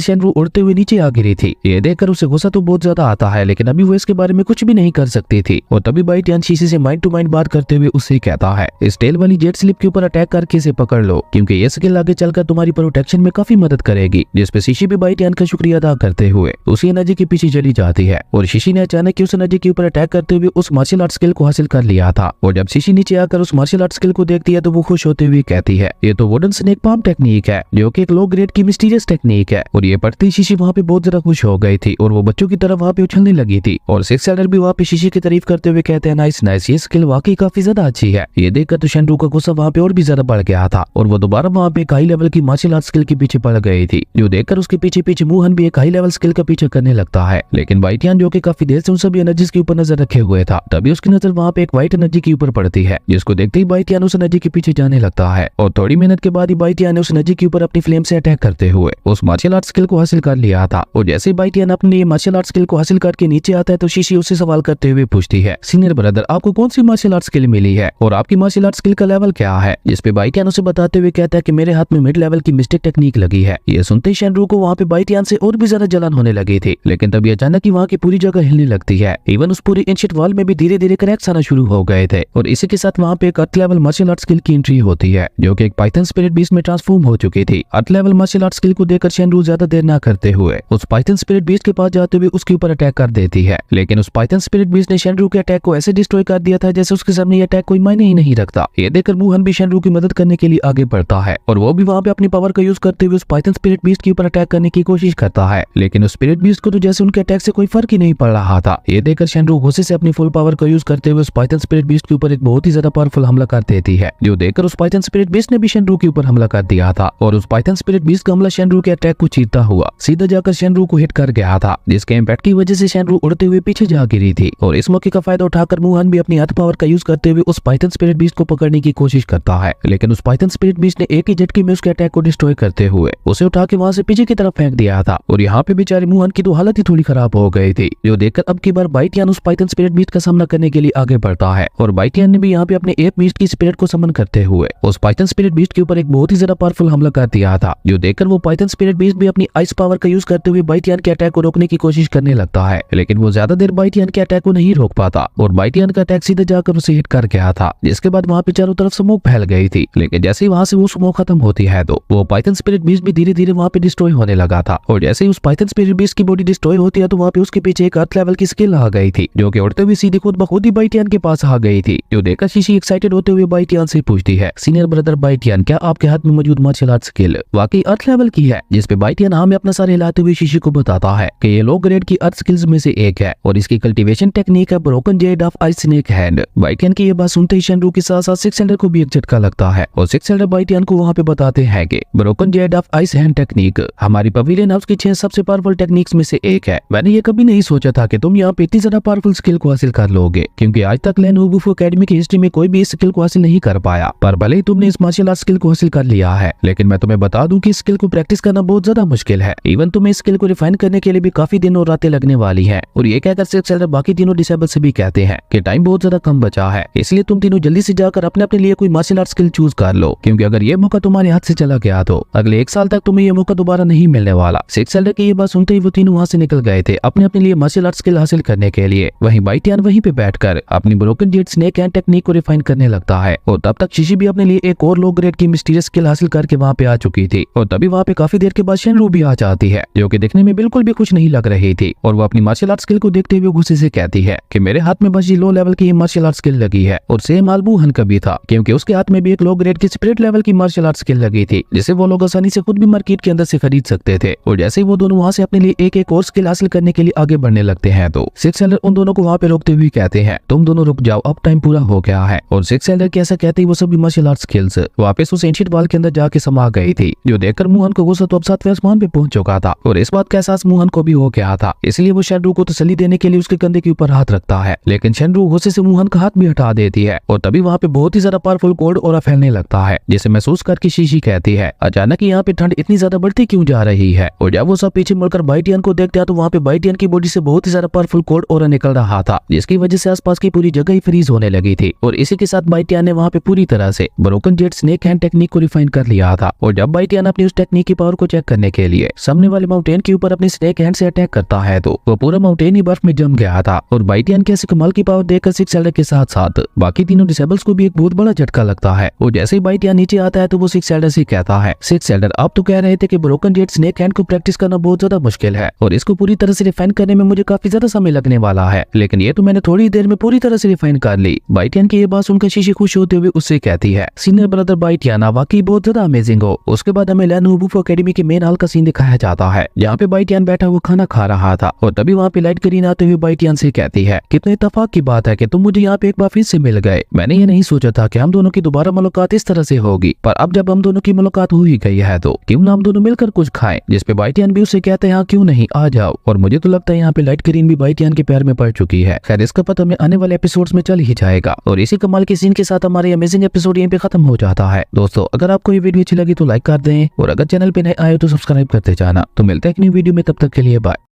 शेनरू उड़ते हुए नीचे आ गिरी थी। ये देखकर उसे गुस्सा तो बहुत ज्यादा आता है, लेकिन अभी वो इसके बारे में कुछ भी नहीं कर सकती थी। और तभी बाई टियान शीशी से माइंड टू माइंड बात करते हुए उससे कहता है, इस टेल वाली जेट स्लिप के ऊपर अटैक करके इसे पकड़ लो, क्योंकि ये स्किल आगे चलकर तुम्हारी प्रोटेक्शन में काफी मदद करेगी। जिसपे शीशी भी बाई टियान का शुक्रिया अदा करते हुए उसी एनर्जी के पीछे चली जाती है। और शीशी ने अचानक उस एनर्जी के ऊपर अटैक करते हुए उस मार्शल आर्ट स्किल को हासिल कर लिया था। और जब शीशी नीचे आकर उस मार्शल आर्ट स्किल को देखती है तो वो खुश होते हुए कहती है, ये तो वुडन स्नेक पाम टेक्निक है, जो कि एक लो ग्रेड की मिस्टीरियस टेक्निक है। और ये पढ़ती शीशी वहाँ पे बहुत ज्यादा खुश हो गई थी और वो बच्चों की तरफ वहाँ पे उछलने लगी थी। और सिक्स एल्डर भी वहाँ पे शीशी की तारीफ करते हुए कहते हैं, नाइस नाइस, ये स्किल वाकई काफी ज्यादा अच्छी है। ये देखकर तो शेनरू का गुस्सा वहाँ पे और भी ज्यादा बढ़ गया था और वो दोबारा वहाँ पे एक हाई लेवल की मार्शल आर्ट स्किल के पीछे पड़ गई थी, जो देखकर उसके पीछे पीछे मुहन भी एक हाई लेवल स्किल का पीछे करने लगता है। लेकिन बाई टियान, जो कि काफी देर से उन सभी एनर्जीज के ऊपर नजर रखे हुए था, तभी उसकी नजर वहाँ पे एक व्हाइट एनर्जी के ऊपर पड़ती है, जिसको देखते ही बाई टियान उस एनर्जी के पीछे जाने लगता है। और थोड़ी मेहनत के बाद ही बाई टियान ने उस एनर्जी के ऊपर अपनी फ्लेम से अटैक करते हुए उस मार्शल आर्ट स्किल को हासिल कर लिया था। और जैसे बाई टियान अपने मार्शल आर्ट स्किल को हासिल करके नीचे आता है तो शीशी उससे सवाल करते हुए पूछती है, सीनियर ब्रदर, आपको कौन सी मार्शल आर्ट स्किल मिली है और आपकी मार्शल आर्ट स्किल का लेवल क्या है? जिसपे बाई टियान उसे बताते हुए कहता है कि मेरे हाथ में मिड लेवल की मिस्टिक टेक्निक लगी है। ये सुनते ही शेनरू को वहाँ पे बाई टियान से और भी ज्यादा जलन होने लगी थी। लेकिन तभी अचानक ही वहाँ की पूरी जगह हिलने लगती है। इवन उस पूरी एंशिएंट वॉल में भी धीरे धीरे क्रैक्स आना शुरू हो गए थे। और इसी के साथ वहाँ पे एक earth level martial art skill की एंट्री होती है, जो कि एक पाइथन स्पिरिट बीस्ट में ट्रांसफॉर्म हो चुकी थी। Earth level martial art skill को देखकर शेनरू ज्यादा देर ना करते हुए उस पाइथन स्पिरिट बीस्ट के पास जाते हुए उसके ऊपर अटैक कर देती है। लेकिन उस पाइथन स्पिरिट बीस्ट ने शेनरू के अटैक को ऐसे डिस्ट्रॉय कर दिया था जैसे उसके सामने ये अटैक कोई मायने ही नहीं रखता। ये देखकर मुहन भी शेनरू की मदद करने के लिए आगे बढ़ता है और वो भी वहाँ पे अपनी पावर का यूज करते हुए उस पाइथन स्पिरिट बीस्ट के ऊपर अटैक करने की कोशिश करता है। लेकिन उस स्पिरिट बीस्ट को तो जैसे उनके अटैक से कोई फर्क ही नहीं पड़ रहा था। ये देखकर शेनरू गुस्से से अपनी फुल पावर का यूज करते हुए उस पाइथन स्पिरिट बीस्ट के ऊपर एक बहुत ही ज्यादा पावरफुल हमला कर देती है, जो देखकर उस पाइथन स्पिरिट बीस्ट ने भी शेनरू के ऊपर हमला कर दिया था। और उस पाइथन स्पिरिट बीस्ट का हमला शेनरू के अटैक को चीरता हुआ सीधा जाकर शेनरू को हिट कर गया था, जिसके इम्पैक्ट की वजह से शेनरू उड़ते हुए पीछे जा गिरी थी। और इस मौके का फायदा उठाकर मुहन भी अपनी अर्थ पावर का यूज करते हुए उस पाइथन स्पिरिट बीस्ट को पकड़ने की कोशिश करता है। लेकिन उस पाइथन स्पिरिट बीस्ट ने एक ही झटके में उसके अटैक को डिस्ट्रॉय करते हुए उसे उठा के वहां से पीछे की तरफ फेंक दिया था। और यहाँ पे बेचारे मुहन की तो हालत ही थोड़ी खराब हो गई थी, जो देखकर अब की बार बाई टियान उस पाइथन स्पिरिट बीस्ट का सामना करने के लिए आगे बढ़ता है। और बाई टियान ने भी यहाँ पे अपने एप बीस्ट की स्पिरिट को समन करते हुए उस पाइथन स्पिरिट बीस्ट के ऊपर एक बहुत ही ज्यादा पावरफुल हमला कर दिया था, जो देखकर वो पाइथन स्पिरिट बीस्ट भी अपनी आइस पावर का यूज करते हुए बाई टियान के अटैक को रोकने की कोशिश करने लगता है। लेकिन वो ज्यादा देर बाई टियान के अटैक को नहीं रोक पाता और बाई टियान का अटैक सीधे जाकर उसे हिट कर गया था, जिसके बाद वहाँ पे चारों तरफ स्मोक फैल गई थी। लेकिन जैसे ही वहाँ से वो स्मोक खत्म होती है तो वो पाइथन स्पिरिट बीस्ट भी धीरे धीरे वहाँ पे डिस्ट्रॉय होने लगा था। और जैसे ही उस पाइथन स्पिरिट बीस्ट की बॉडी डिस्ट्रॉय होती है तो वहाँ पे उसके पीछे एक अर्थ लेवल की स्किल आ गई थी, जो कि उड़ते हुए सीधे खुद ब खुद ही बाई टियान के पास आ गई थी। जो देखकर शीशी एक्साइटेड होते हुए बाई टियान से पूछती है, सीनियर ब्रदर बाई टियान, क्या आपके हाथ में मौजूद मार्शल आर्ट स्किल वाकई अर्थ लेवल की है? जिसपे बाई टियान हाँ में अपना सर हिलाते हुए शीशी को बताता है कि ये लो ग्रेड की अर्थ स्किल्स में से एक है और इसकी कल्टीवेशन टेक्निक है broken Z of ice snake hand. By Tian की ये बात सुनते ही शेनरू के साथ साथ सिक्स एल्डर को भी एक झटका लगता है और सिक्स एल्डर बाई टियान को वहाँ पे बताते हैं कि broken Z of ice hand technique हमारी पवेलियन हाउस की 6 सबसे पावरफुल टेक्निक्स में से एक है। मैंने ये कभी नहीं सोचा था कि तुम यहाँ पे इतनी ज्यादा पावरफुल स्किल को हासिल कर लोगे, क्योंकि आज तक लैन वुफू एकेडमी की हिस्ट्री में कोई भी इस स्किल को हासिल नहीं कर पाया। पर भले ही तुमने इस मार्शल आर्ट स्किल को हासिल कर लिया है, लेकिन मैं तुम्हें बता दूं कि इस स्किल को प्रैक्टिस करना बहुत ज्यादा मुश्किल है। इवन तुम्हें इस स्किल को रिफाइन करने के लिए भी काफी दिन और रातें लगने वाली है। और ये कहकर सिक्स एल्डर बाकी तीनों डिसेबल से भी कहते हैं कि टाइम बहुत ज्यादा कम बचा है, इसलिए तुम तीनों जल्दी से जाकर अपने अपने लिए कोई मार्शल आर्ट स्किल चूज कर लो, क्योंकि अगर ये मौका तुम्हारे हाथ से चला गया तो अगले 1 साल तक तुम्हें ये मौका दोबारा नहीं मिलने वाला। सिक्स एल्डर की ये बात सुनते ही वो तीनों वहाँ से निकल गए थे अपने अपने लिए मार्शल आर्ट स्किल हासिल करने के लिए। वहीं बाई टियान वहीं पे बैठकर अपनी broken Z snake hand technique को रिफाइन करने लगता है। और तब तक शीशी भी अपने लिए एक और लो ग्रेड की मिस्टीरियस स्किल हासिल करके वहाँ पे आ चुकी थी। और तभी वहाँ पे काफी देर के बाद शेनरू भी आ जाती है, जो कि देखने में बिल्कुल भी खुश नहीं लग रही थी। और वो अपनी मार्शल आर्ट स्किल को देखते हुए गुस्से से कहती है कि मेरे हाथ में बस ये लो लेवल की मार्शल आर्ट स्किल लगी है। और सेम आलबूहन का भी था, क्योंकि उसके हाथ में भी एक लो ग्रेड की स्पिरिट लेवल की मार्शल आर्ट स्किल लगी थी, जिसे वो लोग आसानी से खुद भी मार्केट के अंदर से खरीद सकते थे। और जैसे ही वो दोनों वहाँ से अपने लिए एक एक और स्किल हासिल करने के लिए आगे बढ़ने लगते हैं तो सिक्स एल्डर उन दोनों को वहाँ पे रोकते हुए कहते हैं, तुम दोनों रुक जाओ, अब टाइम पूरा हो गया है। और सिक्स एल्डर के ऐसा कहते ही वो सभी मार्शल आर्ट स्किल्स वापस उस एंशिएंट वॉल के अंदर जाके समा गई थी, जो देखकर मुहन को गुस्सा तो अब 7वें आसमान पे पहुंच चुका था। और इस बात का एहसास मुहन को भी हो गया था, इसलिए वो शेनरू को तसल्ली देने के लिए उसके कंधे के ऊपर हाथ रखता है। लेकिन शेनरू गुस्से से मुहन का हाथ भी हटा देती है और तभी वहाँ पे बहुत ही ज्यादा पावरफुल कोल्ड ऑरा फैलने लगता है, जिसे महसूस करके शीशी कहती है, अचानक यहाँ पे ठंड इतनी ज्यादा बढ़ती क्यों जा रही है? और जब वो सब पीछे मुड़कर बाई टियान को देखते हैं तो वहाँ पे बाई टियान की बॉडी से बहुत ही ज्यादा पावरफुल पावरफुल कोल्ड ऑरा निकल रहा था, जिसकी वजह से आसपास की पूरी जगह ही फ्रीज होने लगी थी। और इसी के साथ बाइटियान ने वहाँ पे पूरी तरह से broken jet snake hand technique को रिफाइन कर लिया था। और जब बाइटियान अपनी उस टेक्निक की पावर को चेक करने के लिए सामने वाले माउंटेन के ऊपर अपनी स्नेक हैंड से अटैक करता है तो वो पूरा माउंटेन ही बर्फ में जम गया था। और बाइटियान के ऐसे कमाल की पावर देखकर सिक्स एल्डर के साथ साथ बाकी तीनों डिसेबल्स को भी एक बहुत बड़ा झटका लगता है। और जैसे ही बाइटियान नीचे आता है तो वो सिक्स एल्डर से कहता है, सिक्स एल्डर आप तो कह रहे थे कि ब्रोकन जेट स्नेक हैंड को प्रैक्टिस करना बहुत ज्यादा मुश्किल है और इसको पूरी तरह से रिफाइन करने में मुझे काफी ज्यादा समय लगने वाला है, लेकिन ये तो मैंने थोड़ी देर में पूरी तरह से रिफाइन कर ली। बाइटियान की ये बात सुनकर शीशी खुश होते हुए उससे कहती है, सीनियर ब्रदर बाइटियान वाकई बहुत ज्यादा अमेजिंग हो। उसके बाद हमें लेनोवो एकेडमी के मेन हॉल का सीन दिखाया जाता है, जहाँ पे बाइटियान बैठा हुआ खाना खा रहा था। और तभी वहाँ पे लाइट ग्रीन आते हुए बाइटियान से कहती है, कितने इत्तेफाक की बात है कि तुम मुझे यहाँ पे एक बार फिर से मिल गए। मैंने ये नहीं सोचा था कि हम दोनों की दोबारा मुलाकात इस तरह से होगी, पर अब जब हम दोनों की मुलाकात हो ही गई है तो क्यों ना हम दोनों मिलकर कुछ खाएं। जिसपे बाइटियान भी उससे कहते हैं, हाँ क्यों नहीं, आ जाओ। और मुझे तो लगता है यहाँ पे लाइट ग्रीन भी बाइटियान के पैर में पड़ चुकी है। खैर इसका पता हमें आने वाले एपिसोड्स में चल ही जाएगा। और इसी कमाल के सीन के साथ हमारे अमेजिंग एपिसोड यहीं पे खत्म हो जाता है। दोस्तों अगर आपको ये वीडियो अच्छी लगी तो लाइक कर दें और अगर चैनल पे नए आए तो सब्सक्राइब करते जाना। तो मिलते हैं एक न्यू वीडियो में, तब तक के लिए बाय।